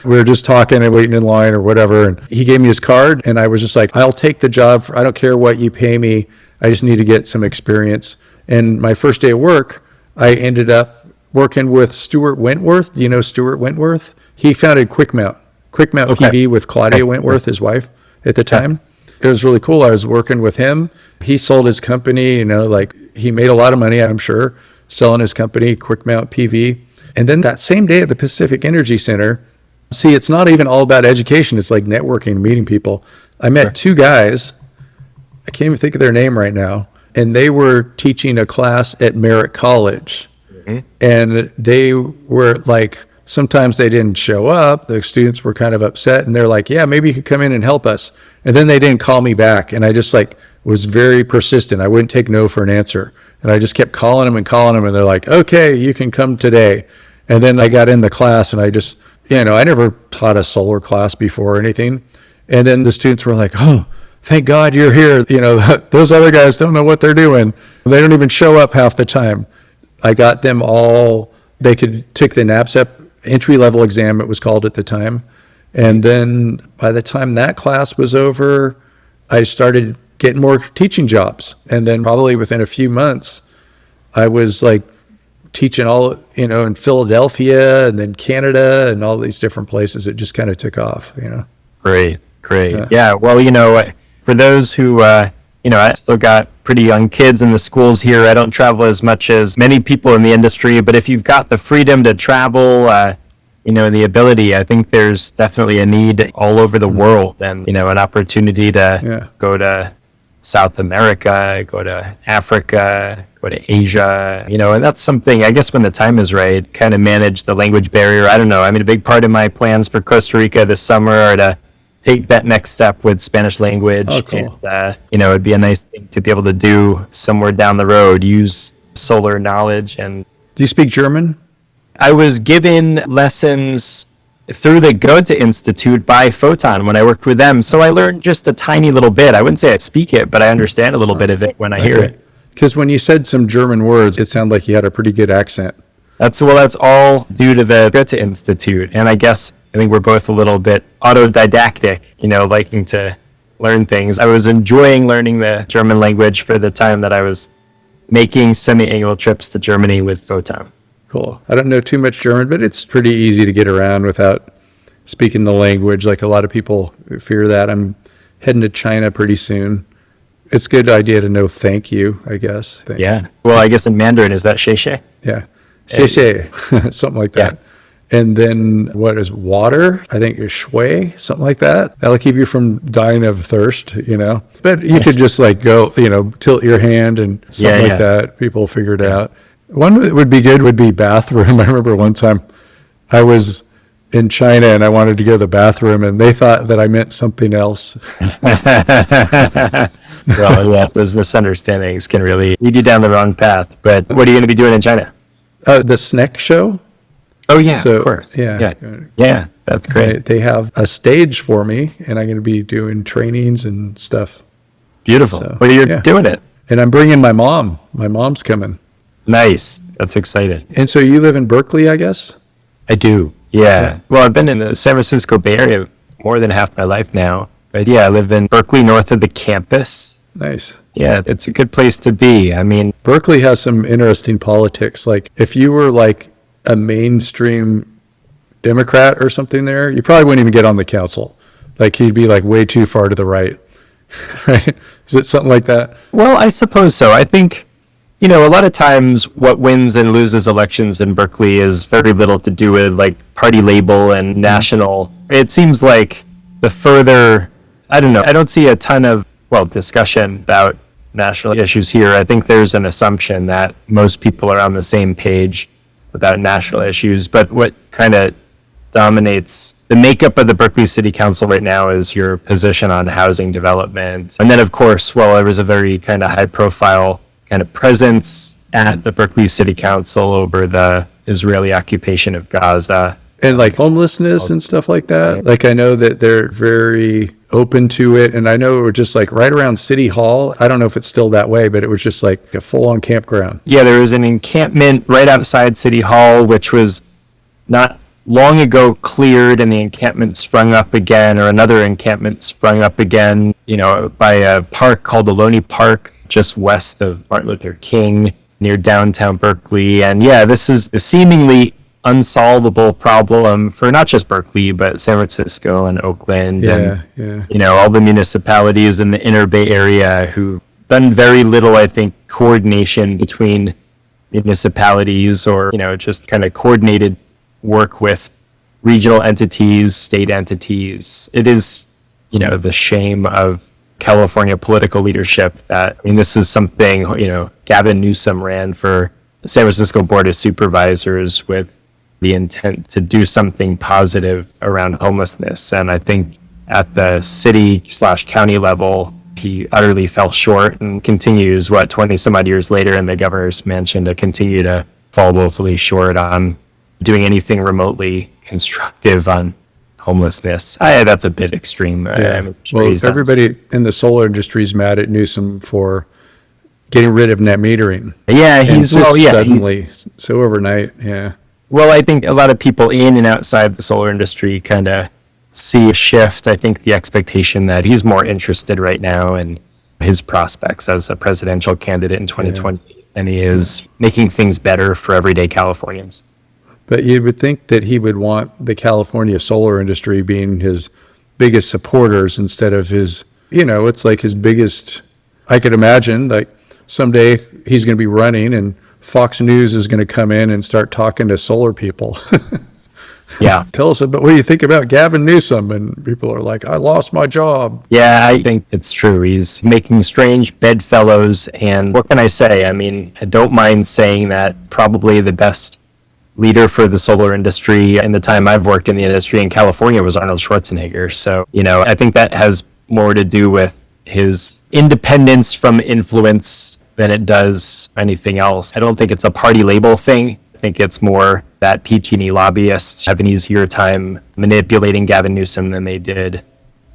We were just talking and waiting in line or whatever. And he gave me his card and I was just like, I'll take the job. I don't care what you pay me. I just need to get some experience. And my first day of work, I ended up working with Stuart Wentworth. Do you know Stuart Wentworth? He founded QuickMount PV with Claudia Wentworth, his wife at the time. It was really cool. I was working with him. He sold his company, like he made a lot of money, I'm sure, selling his company, QuickMount PV. And then that same day at the Pacific Energy Center, see, it's not even all about education. It's like networking, meeting people. I met 2 guys. I can't even think of their name right now. And they were teaching a class at Merritt College. Mm-hmm. And they were like, sometimes they didn't show up. The students were kind of upset and they're like, yeah, maybe you could come in and help us. And then they didn't call me back. And I just like was very persistent. I wouldn't take no for an answer. And I just kept calling them. And they're like, okay, you can come today. And then I got in the class and I just, I never taught a solar class before or anything. And then the students were like, oh, thank God you're here. Those other guys don't know what they're doing. They don't even show up half the time. I got them all, they could take the NABCEP entry-level exam, it was called at the time. And then by the time that class was over, I started getting more teaching jobs. And then probably within a few months, I was like teaching all, in Philadelphia and then Canada and all these different places. It just kind of took off, Great. Yeah. Well, for those who, I still got pretty young kids in the schools here. I don't travel as much as many people in the industry, but if you've got the freedom to travel, and the ability, I think there's definitely a need all over the world, and, an opportunity to go to South America, go to Africa, go to Asia, and that's something, I guess, when the time is right, kind of manage the language barrier. I don't know. I mean, a big part of my plans for Costa Rica this summer are to take that next step with Spanish language. Oh, cool. And, it'd be a nice thing to be able to do somewhere down the road, use solar knowledge. And Do you speak German? I was given lessons through the Goethe Institute by Photon when I worked with them. So I learned just a tiny little bit. I wouldn't say I speak it, but I understand a little bit of it when I hear it. Because when you said some German words, it sounded like you had a pretty good accent. That's all due to the Goethe Institute. And I think we're both a little bit autodidactic, liking to learn things. I was enjoying learning the German language for the time that I was making semi-annual trips to Germany with Photon. Cool. I don't know too much German, but it's pretty easy to get around without speaking the language. Like a lot of people fear that. I'm heading to China pretty soon. It's a good idea to know thank you, I guess. Yeah. Well, I guess in Mandarin, is that xie? Yeah. Xie, something like that. Yeah. And then what is water? I think is shui, something like that. That'll keep you from dying of thirst, But you could just go, tilt your hand and something like that. People figure it out. One that would be good would be bathroom. I remember one time I was in China and I wanted to go to the bathroom and they thought that I meant something else. Well, those misunderstandings can really lead you down the wrong path. But what are you going to be doing in China? The SNEC show. Oh, yeah, So, of course. Yeah. Yeah, that's great. They have a stage for me and I'm going to be doing trainings and stuff. Beautiful. So, well, you're doing it. And I'm bringing my mom. My mom's coming. Nice. That's exciting. And so you live in Berkeley, I guess? I do. Yeah. Well, I've been in the San Francisco Bay Area more than half my life now. But yeah, I live in Berkeley, north of the campus. Nice. Yeah, it's a good place to be. I mean, Berkeley has some interesting politics. Like if you were like a mainstream Democrat or something there, you probably wouldn't even get on the council. Like he'd be like way too far to the right. Right? Is it something like that? well, I suppose so. I think, a lot of times what wins and loses elections in Berkeley is very little to do with like party label and national. It seems like the further, I don't know, I don't see a ton of, discussion about national issues here. I think there's an assumption that most people are on the same page without national issues. But what kind of dominates the makeup of the Berkeley City Council right now is your position on housing development. And then, of course, there was a very kind of high profile kind of presence at the Berkeley City Council over the Israeli occupation of Gaza. And like homelessness and stuff like that. Like I know that they're very open to it. And I know it was just like right around City Hall. I don't know if it's still that way, but it was just like a full on campground. Yeah, there was an encampment right outside City Hall, which was not long ago cleared, and the encampment sprung up again, or another encampment sprung up again, by a park called the Loney Park, just west of Martin Luther King, near downtown Berkeley. And yeah, this is a seemingly unsolvable problem for not just Berkeley, but San Francisco and Oakland and all the municipalities in the inner Bay Area who've done very little, I think, coordination between municipalities or, just kind of coordinated work with regional entities, state entities. It is, the shame of California political leadership that, this is something, Gavin Newsom ran for the San Francisco Board of Supervisors with the intent to do something positive around homelessness. And I think at the city/county level, he utterly fell short and continues, 20 some odd years later in the governor's mansion to continue to fall woefully short on doing anything remotely constructive on homelessness. That's a bit extreme. Everybody in the solar industry is mad at Newsom for getting rid of net metering. Yeah, suddenly, so overnight. Yeah. Well, I think a lot of people in and outside the solar industry kind of see a shift. I think the expectation that he's more interested right now in his prospects as a presidential candidate in 2020 than he is making things better for everyday Californians. But you would think that he would want the California solar industry being his biggest supporters instead of his, it's like his biggest, I could imagine, like someday he's going to be running and Fox News is going to come in and start talking to solar people. Yeah. Tell us about what do you think about Gavin Newsom? And people are like, I lost my job. Yeah, I think it's true. He's making strange bedfellows. And what can I say? I mean, I don't mind saying that probably the best leader for the solar industry in the time I've worked in the industry in California was Arnold Schwarzenegger. So, I think that has more to do with his independence from influence than it does anything else. I don't think it's a party label thing. I think it's more that PG&E lobbyists have an easier time manipulating Gavin Newsom than they did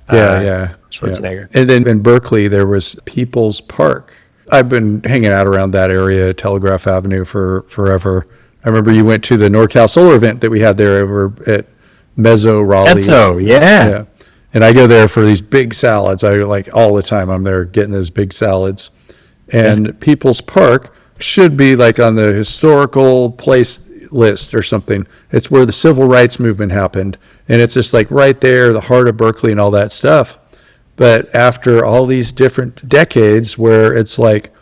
Schwarzenegger. Yeah. And then in Berkeley, there was People's Park. I've been hanging out around that area, Telegraph Avenue, for forever. I remember you went to the NorCal Solar event that we had there over at Mezzo Raleigh. Yeah. And I go there for these big salads. I like all the time. I'm there getting those big salads. And People's Park should be like on the historical place list or something. It's where the civil rights movement happened. And it's just like right there, the heart of Berkeley and all that stuff. But after all these different decades where it's like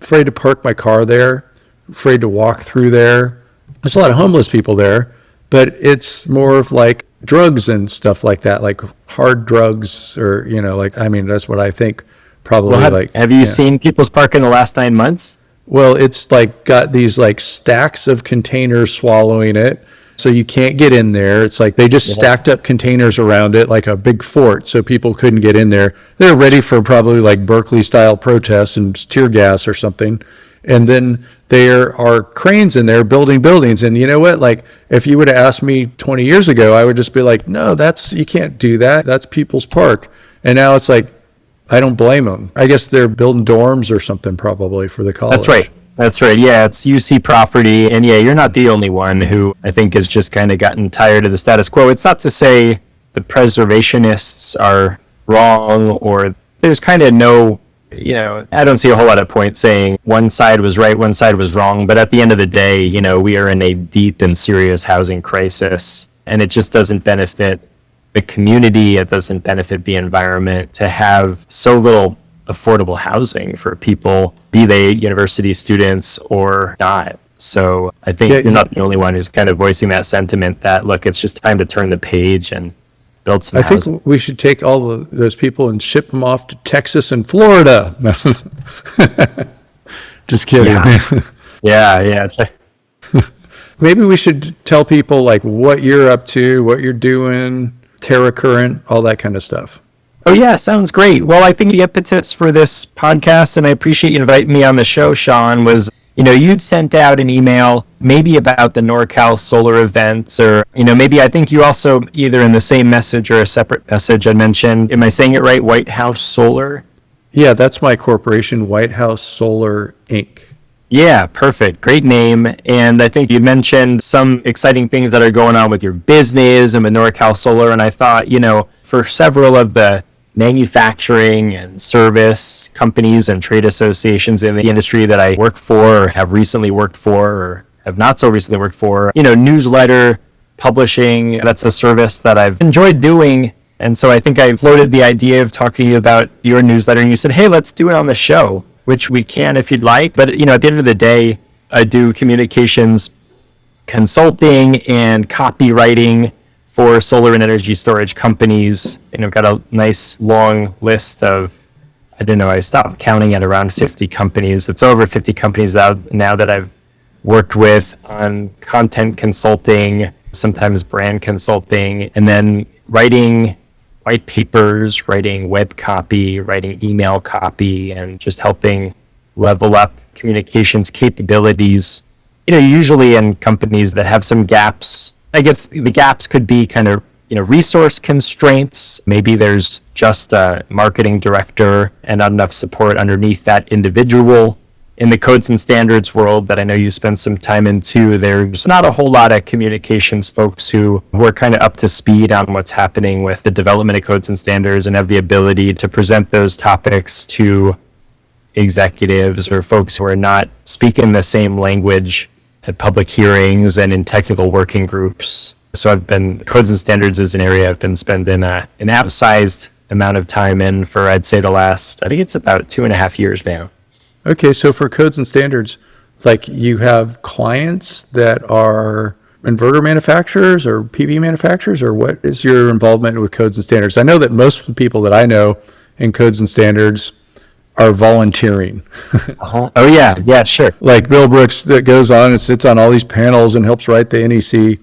afraid to park my car there, afraid to walk through there. There's a lot of homeless people there, but it's more of like drugs and stuff like that, like hard drugs or, that's what I think probably have you seen People's Park in the last 9 months? Well, it's like got these like stacks of containers swallowing it. So you can't get in there. It's like they just stacked up containers around it like a big fort so people couldn't get in there. They're ready for probably like Berkeley style protests and tear gas or something. And then there are cranes in there building buildings. And you know what? Like if you would have asked me 20 years ago, I would just be like, no, you can't do that. That's People's Park. And now it's like, I don't blame them. I guess they're building dorms or something probably for the college. That's right. Yeah, it's UC property. And yeah, you're not the only one who I think has just kind of gotten tired of the status quo. It's not to say the preservationists are wrong or there's kind of no, I don't see a whole lot of point saying one side was right, one side was wrong. But at the end of the day, we are in a deep and serious housing crisis and it just doesn't benefit the community, it doesn't benefit the environment to have so little affordable housing for people, be they university students or not. So I think you're not the only one who's kind of voicing that sentiment that, look, it's just time to turn the page and build some housing. I think we should take all those people and ship them off to Texas and Florida. Just kidding. Yeah. Maybe we should tell people like what you're up to, what you're doing, TerraCurrent, all that kind of stuff. Oh yeah, sounds great. Well, I think the impetus for this podcast, and I appreciate you inviting me on the show, Sean, was, you'd sent out an email maybe about the NorCal solar events or, maybe I think you also either in the same message or a separate message I mentioned, am I saying it right? White House Solar? Yeah, that's my corporation, White House Solar, Inc. Yeah, perfect. Great name. And I think you mentioned some exciting things that are going on with your business and with NorCal Solar. And I thought, for several of the manufacturing and service companies and trade associations in the industry that I work for or have recently worked for or have not so recently worked for, newsletter publishing, that's a service that I've enjoyed doing. And so I think I floated the idea of talking to you about your newsletter and you said, hey, let's do it on the show, which we can if you'd like. But, at the end of the day, I do communications consulting and copywriting for solar and energy storage companies. And I've got a nice long list of, I stopped counting at around 50 companies. It's over 50 companies now that I've worked with on content consulting, sometimes brand consulting, and then writing white papers, writing web copy, writing email copy, and just helping level up communications capabilities, usually in companies that have some gaps. I guess the gaps could be kind of, resource constraints. Maybe there's just a marketing director and not enough support underneath that individual. In the codes and standards world that I know you spend some time in too, there's not a whole lot of communications folks who are kind of up to speed on what's happening with the development of codes and standards and have the ability to present those topics to executives or folks who are not speaking the same language at public hearings and in technical working groups. So codes and standards is an area I've been spending an outsized amount of time in for, I'd say I think it's about 2.5 years now. Okay, so for codes and standards, like you have clients that are inverter manufacturers or PV manufacturers, or what is your involvement with codes and standards? I know that most of the people that I know in codes and standards are volunteering. Oh yeah, sure. Like Bill Brooks that goes on and sits on all these panels and helps write the NEC,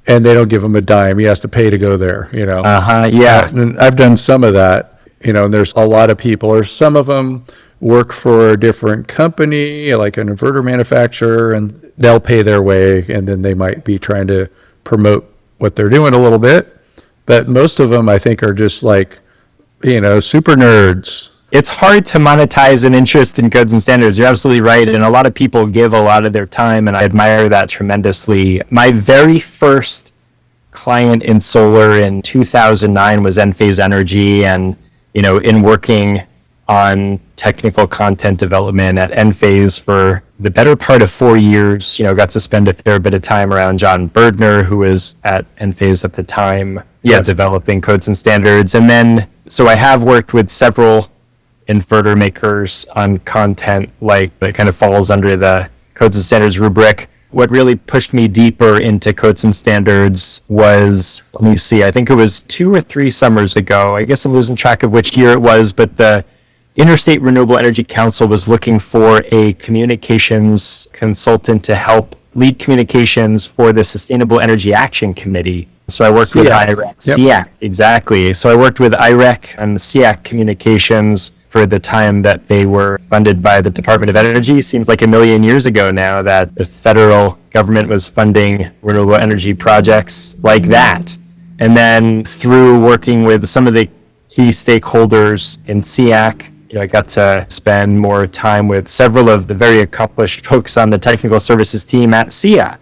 and they don't give him a dime. He has to pay to go there, Yeah. And I've done some of that, and there's a lot of people, or some of them work for a different company, like an inverter manufacturer, and they'll pay their way, and then they might be trying to promote what they're doing a little bit. But most of them, I think, are just like, super nerds. It's hard to monetize an interest in codes and standards. You're absolutely right. And a lot of people give a lot of their time, and I admire that tremendously. My very first client in solar in 2009 was Enphase Energy. And, in working on technical content development at Enphase for the better part of 4 years, got to spend a fair bit of time around John Bergner, who was at Enphase at the time, developing codes and standards. And then, so I have worked with several inverter makers on content that kind of falls under the codes and standards rubric. What really pushed me deeper into codes and standards was, let me see, I think it was 2 or 3 summers ago. I guess I'm losing track of which year it was, but the Interstate Renewable Energy Council was looking for a communications consultant to help lead communications for the Sustainable Energy Action Committee. So I worked with IREC. SEAC, exactly. So I worked with IREC and SEAC communications for the time that they were funded by the Department of Energy. Seems like a million years ago now that the federal government was funding renewable energy projects like that. And then through working with some of the key stakeholders in SEAC, I got to spend more time with several of the very accomplished folks on the technical services team at SEIA,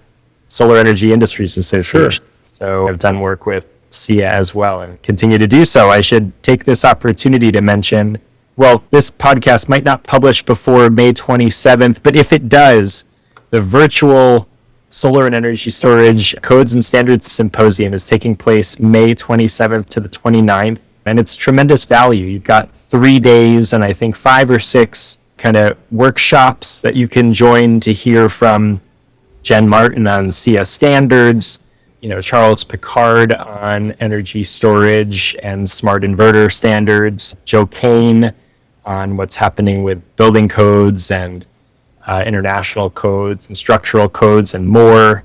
Solar Energy Industries Association. Sure. So I've done work with SEIA as well and continue to do so. I should take this opportunity to mention, well, this podcast might not publish before May 27th, but if it does, the virtual Solar and Energy Storage Codes and Standards Symposium is taking place May 27th to the 29th. And it's tremendous value. You've got 3 days and I think 5 or 6 kind of workshops that you can join to hear from Jen Martin on SEIA standards, Charles Picard on energy storage and smart inverter standards, Joe Kane on what's happening with building codes and international codes and structural codes and more.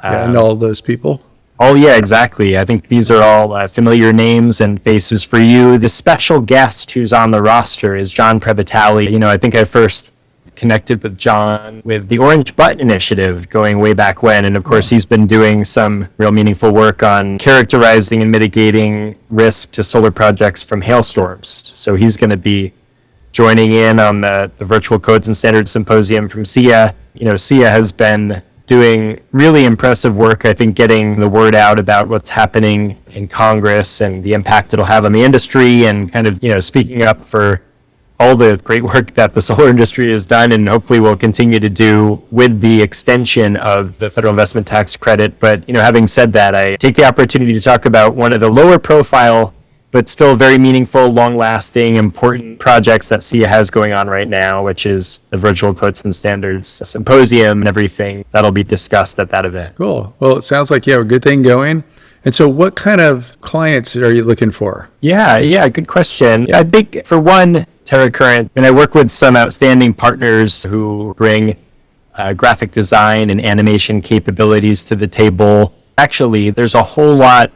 And all those people. Oh, yeah, exactly. I think these are all familiar names and faces for you. The special guest who's on the roster is John Previtali. I think I first connected with John with the Orange Button Initiative going way back when. And of course, he's been doing some real meaningful work on characterizing and mitigating risk to solar projects from hailstorms. So he's going to be joining in on the Virtual Codes and Standards Symposium from SEIA. SEIA has been doing really impressive work, I think, getting the word out about what's happening in Congress and the impact it'll have on the industry, and kind of, speaking up for all the great work that the solar industry has done and hopefully will continue to do with the extension of the federal investment tax credit. But, having said that, I take the opportunity to talk about one of the lower profile but still very meaningful, long-lasting, important projects that SEIA has going on right now, which is the Virtual Codes and Standards Symposium and everything that'll be discussed at that event. Cool. Well, it sounds like you have a good thing going. And so what kind of clients are you looking for? Yeah, good question. I think, for one, TerraCurrent, and I work with some outstanding partners who bring graphic design and animation capabilities to the table. Actually, there's a whole lot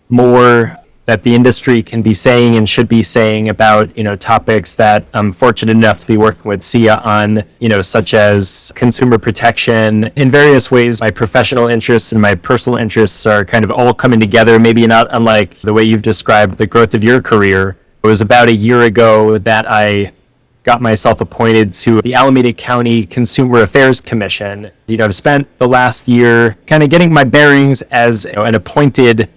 more that the industry can be saying and should be saying about, topics that I'm fortunate enough to be working with SEIA on, such as consumer protection. In various ways, my professional interests and my personal interests are kind of all coming together, maybe not unlike the way you've described the growth of your career. It was about a year ago that I got myself appointed to the Alameda County Consumer Affairs Commission. I've spent the last year kind of getting my bearings as an appointed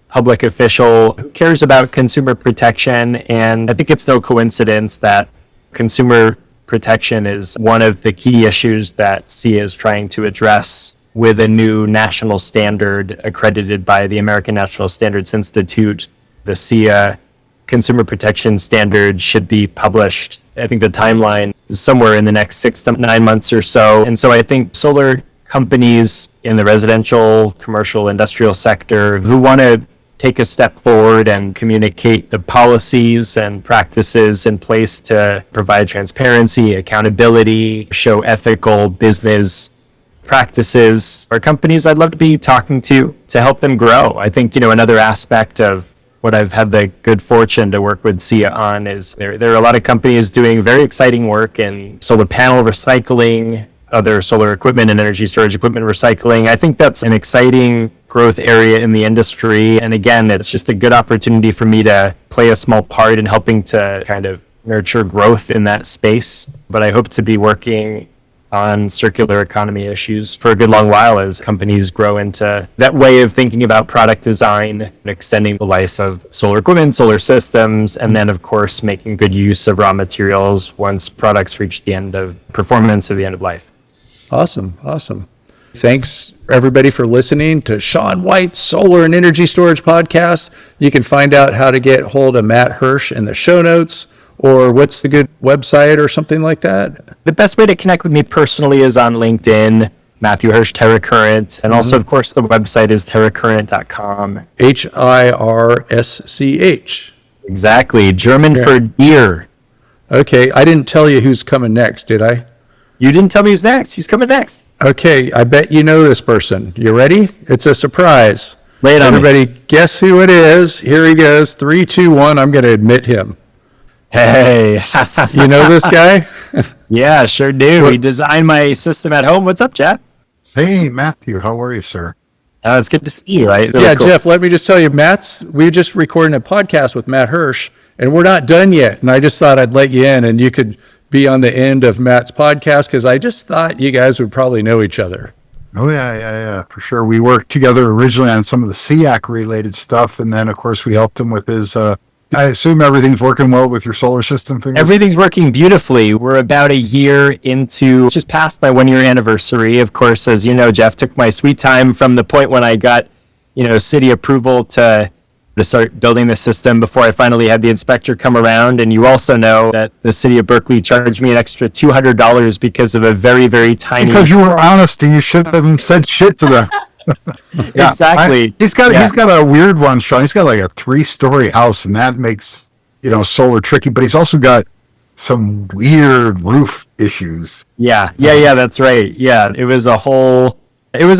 public official who cares about consumer protection. And I think it's no coincidence that consumer protection is one of the key issues that SEIA is trying to address with a new national standard accredited by the American National Standards Institute. The SEIA Consumer Protection Standard should be published. I think the timeline somewhere in the next 6 to 9 months or so. And so I think solar companies in the residential, commercial, industrial sector who want to take a step forward and communicate the policies and practices in place to provide transparency, accountability, show ethical business practices are companies I'd love to be talking to help them grow. I think, another aspect of what I've had the good fortune to work with SIA on is there are a lot of companies doing very exciting work in solar panel recycling, other solar equipment and energy storage equipment recycling. I think that's an exciting growth area in the industry. And again, it's just a good opportunity for me to play a small part in helping to kind of nurture growth in that space. But I hope to be working on circular economy issues for a good long while as companies grow into that way of thinking about product design and extending the life of solar equipment, solar systems, and then of course making good use of raw materials once products reach the end of performance or the end of life. Awesome. Thanks everybody for listening to Sean White's Solar and Energy Storage Podcast. You can find out how to get hold of Matt Hirsch in the show notes, or what's the good website or something like that? The best way to connect with me personally is on LinkedIn, Matthew Hirsch, TerraCurrent. And also, of course, the website is TerraCurrent.com. HIRSCH. Exactly. German for deer. Okay. I didn't tell you who's coming next, did I? You didn't tell me who's next. Who's coming next? Okay. I bet you know this person. You ready? It's a surprise. Lay it on Everybody, me. guess who it is. Here he goes. 3, 2, 1. I'm going to admit him. Hey. You know this guy? Yeah, sure do. We designed my system at home. What's up, Jeff? Hey, Matthew, how are you, sir? It's good to see you. Right? Really Yeah, cool. Jeff, let me just tell you, we just recording a podcast with Matt Hirsch, and we're not done yet. And I just thought I'd let you in, and you could be on the end of Matt's podcast, because I just thought you guys would probably know each other. Oh, yeah, for sure. We worked together originally on some of the SEAC-related stuff, and then, of course, we helped him with his... I assume everything's working well with your solar system thing? Everything's working beautifully. We're about a year into, just past my 1-year anniversary. Of course, as you know, Jeff, took my sweet time from the point when I got, city approval to start building the system before I finally had the inspector come around. And you also know that the city of Berkeley charged me an extra $200 because of a very, very tiny... Because you were honest and you shouldn't have said shit to them. Yeah, exactly. He's got a weird one, Sean. He's got like a 3-story house, and that makes solar tricky. But he's also got some weird roof issues. Yeah, that's right. Yeah, it was a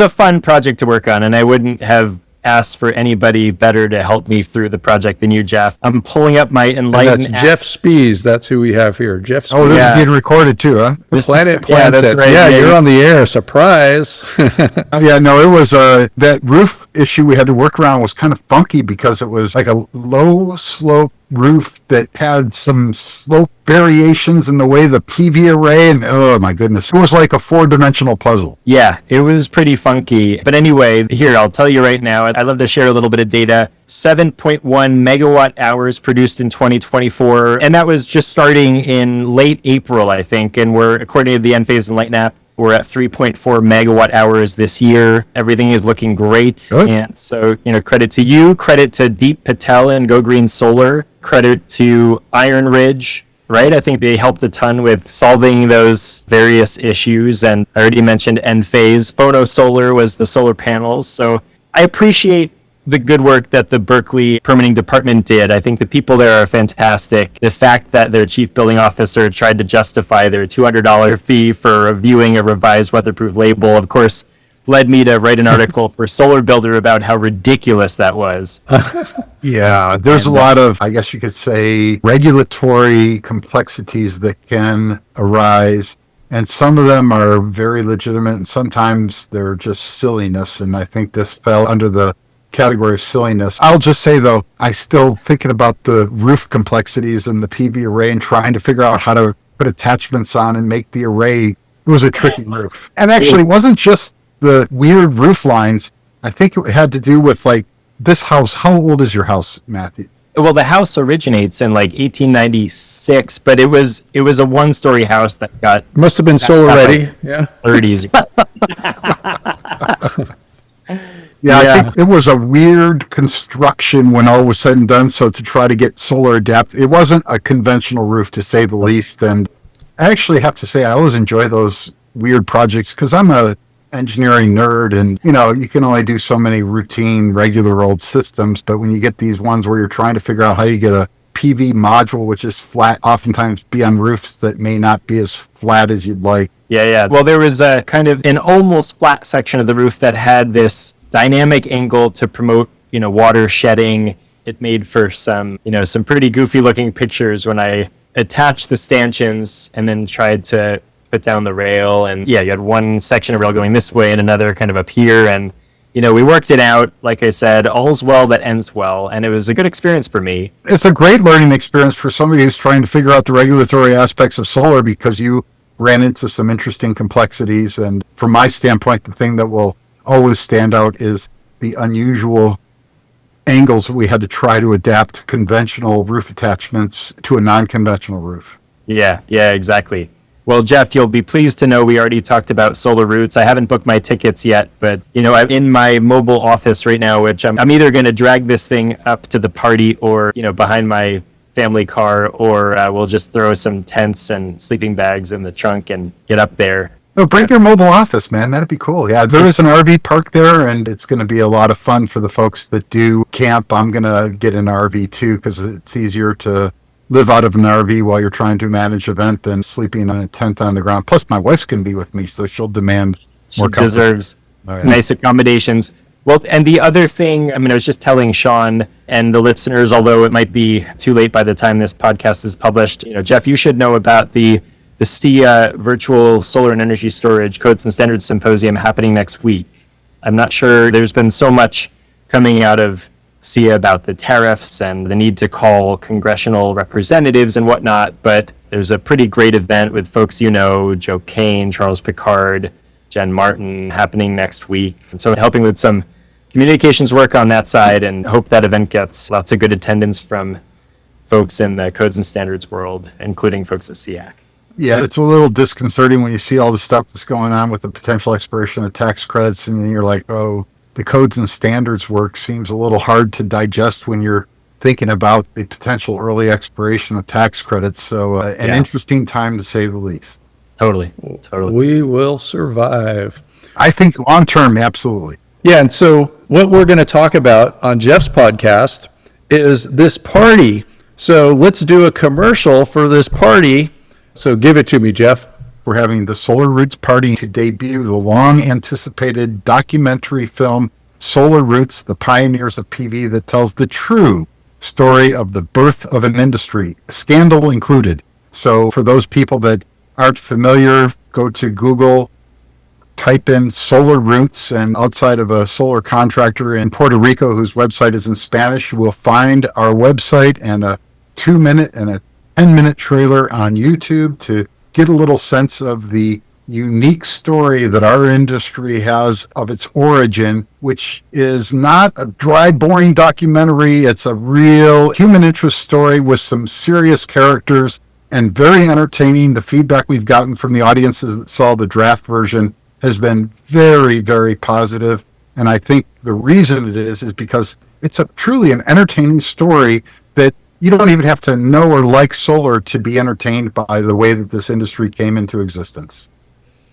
fun project to work on, and I wouldn't have asked for anybody better to help me through the project than you, Jeff. I'm pulling up my Enlighten That's Jeff Spies. That's who we have here. Jeff Spies. Oh, this is being recorded too, huh? Planet Yeah, that's Sets. right. Yeah, Yeah, you're on the air. Surprise. Yeah, no, it was that roof issue we had to work around was kind of funky because it was like a low slope roof that had some slope variations in the way the PV array, and oh my goodness, it was like a 4-dimensional puzzle. Yeah, it was pretty funky. But anyway, here, I'll tell you right now, I'd love to share a little bit of data. 7.1 megawatt hours produced in 2024. And that was just starting in late April, I think. And we're, according to the Enphase Enlighten app, we're at 3.4 megawatt hours this year. Everything is looking great. Good. And so, credit to you, credit to Deep Patel and Go Green Solar, credit to Iron Ridge, right? I think they helped a ton with solving those various issues. And I already mentioned Enphase. Phono Solar was the solar panels. So I appreciate the good work that the Berkeley permitting department did. I think the people there are fantastic. The fact that their chief building officer tried to justify their $200 fee for reviewing a revised weatherproof label, of course, led me to write an article for Solar Builder about how ridiculous that was. Yeah, there's a lot of, I guess you could say, regulatory complexities that can arise. And some of them are very legitimate, and sometimes they're just silliness. And I think this fell under the category of silliness. I'll just say, though, I still thinking about the roof complexities and the PV array and trying to figure out how to put attachments on and make the array. It was a tricky roof. And actually, it wasn't just the weird roof lines. I think it had to do with, like, this house. How old is your house, Matthew? Well, the house originates in like 1896, but it was a 1-story house that got Must have been solar ready. Yeah. 30s. Yeah, I think it was a weird construction when all was said and done. So to try to get solar adapt, it wasn't a conventional roof to say the least. And I actually have to say I always enjoy those weird projects because I'm a engineering nerd, and you can only do so many routine, regular old systems. But when you get these ones where you're trying to figure out how you get a PV module, which is flat, oftentimes be on roofs that may not be as flat as you'd like. Yeah. Well, there was a kind of an almost flat section of the roof that had this dynamic angle to promote, water shedding. It made for some pretty goofy looking pictures when I attached the stanchions and then tried to put down the rail. And yeah, you had one section of rail going this way and another kind of up here. And, we worked it out. Like I said, all's well that ends well. And it was a good experience for me. It's a great learning experience for somebody who's trying to figure out the regulatory aspects of solar, because you ran into some interesting complexities. And from my standpoint, the thing that will always stand out is the unusual angles we had to try to adapt conventional roof attachments to a non-conventional roof. Yeah, exactly. Well, Jeff, you'll be pleased to know we already talked about Solar Roots. I haven't booked my tickets yet, but, I'm in my mobile office right now, which I'm either going to drag this thing up to the party or, behind my family car, or we'll just throw some tents and sleeping bags in the trunk and get up there. Oh, bring your mobile office, man. That'd be cool. Yeah, there is an RV park there, and it's going to be a lot of fun for the folks that do camp. I'm going to get an RV too, because it's easier to live out of an RV while you're trying to manage an event than sleeping in a tent on the ground. Plus, my wife's going to be with me, so she'll demand more comfort. She deserves nice accommodations. Well, and the other thing, I was just telling Sean and the listeners, although it might be too late by the time this podcast is published, Jeff, you should know about the SIA Virtual Solar and Energy Storage Codes and Standards Symposium happening next week. I'm not sure, there's been so much coming out of SIA about the tariffs and the need to call congressional representatives and whatnot, but there's a pretty great event with folks Joe Kane, Charles Picard, Jen Martin, happening next week. And so helping with some communications work on that side, and hope that event gets lots of good attendance from folks in the codes and standards world, including folks at SIAC. Yeah, it's a little disconcerting when you see all the stuff that's going on with the potential expiration of tax credits, and then you're like, oh, the codes and standards work seems a little hard to digest when you're thinking about the potential early expiration of tax credits. So an interesting time, to say the least. Totally. We will survive. I think long term, absolutely. Yeah, and so what we're going to talk about on Jeff's podcast is this party. So let's do a commercial for this party. So give it to me, Jeff. We're having the Solar Roots party to debut the long-anticipated documentary film Solar Roots, the Pioneers of PV, that tells the true story of the birth of an industry, scandal included. So for those people that aren't familiar, go to Google, type in Solar Roots, and outside of a solar contractor in Puerto Rico whose website is in Spanish, you will find our website and a 2-minute and a 10-minute trailer on YouTube to get a little sense of the unique story that our industry has of its origin, which is not a dry, boring documentary. It's a real human interest story with some serious characters and very entertaining. The feedback we've gotten from the audiences that saw the draft version has been very, very positive. And I think the reason it is because it's truly an entertaining story that you don't even have to know or like solar to be entertained by the way that this industry came into existence.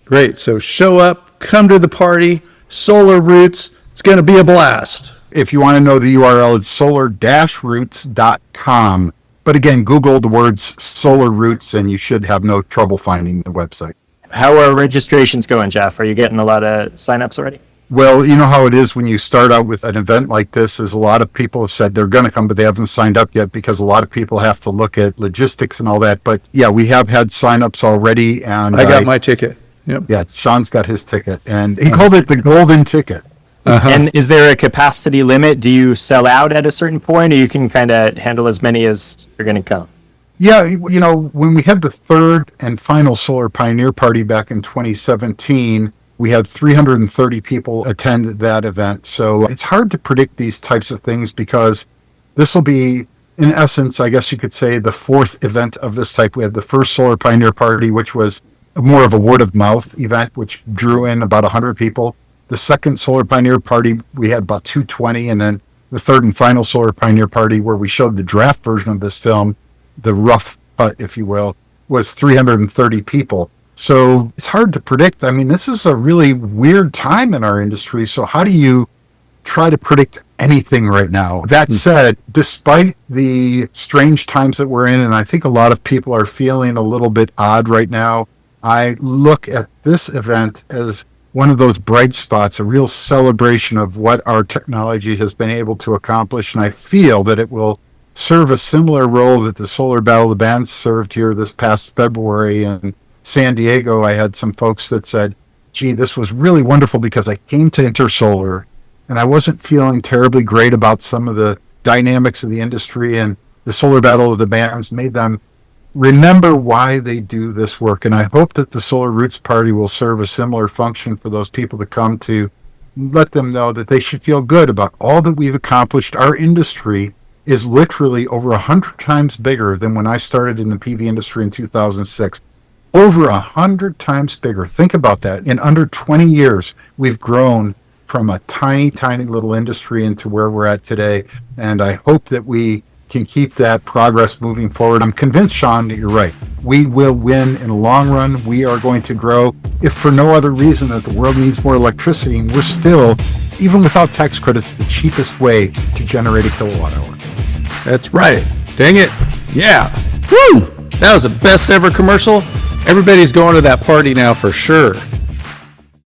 Great. So show up, come to the party, Solar Roots. It's going to be a blast. If you want to know the URL, it's solar-roots.com. But again, Google the words Solar Roots and you should have no trouble finding the website. How are registrations going, Jeff? Are you getting a lot of signups already? Well, you know how it is when you start out with an event like this, is a lot of people have said they're going to come, but they haven't signed up yet because a lot of people have to look at logistics and all that. But yeah, we have had signups already. And I got my ticket. Yep. Yeah, Sean's got his ticket, and he called it the golden ticket. And is there a capacity limit? Do you sell out at a certain point, or you can kind of handle as many as are going to come? Yeah, when we had the third and final Solar Pioneer Party back in 2017, we had 330 people attend that event. So it's hard to predict these types of things because this will be, in essence, I guess you could say, the fourth event of this type. We had the first Solar Pioneer Party, which was more of a word-of-mouth event, which drew in about 100 people. The second Solar Pioneer Party, we had about 220, and then the third and final Solar Pioneer Party, where we showed the draft version of this film, the rough cut, if you will, was 330 people. So it's hard to predict. I mean, this is a really weird time in our industry. So how do you try to predict anything right now? That said, despite the strange times that we're in, and I think a lot of people are feeling a little bit odd right now, I look at this event as one of those bright spots, a real celebration of what our technology has been able to accomplish. And I feel that it will serve a similar role that the Solar Battle of the Bands served here this past February in San Diego. I had some folks that said, gee, this was really wonderful because I came to Intersolar and I wasn't feeling terribly great about some of the dynamics of the industry, and the Solar Battle of the Bands made them remember why they do this work. And I hope that the Solar Roots Party will serve a similar function for those people to come to let them know that they should feel good about all that we've accomplished. Our industry is literally over 100 times bigger than when I started in the PV industry in 2006. Over 100 times bigger. Think about that. In under 20 years, we've grown from a tiny, tiny little industry into where we're at today. And I hope that we can keep that progress moving forward. I'm convinced, Sean, that you're right. We will win in the long run. We are going to grow, if for no other reason that the world needs more electricity. And we're still, even without tax credits, the cheapest way to generate a kilowatt hour. That's right. Dang it. Yeah. Woo! That was the best ever commercial. Everybody's going to that party now for sure.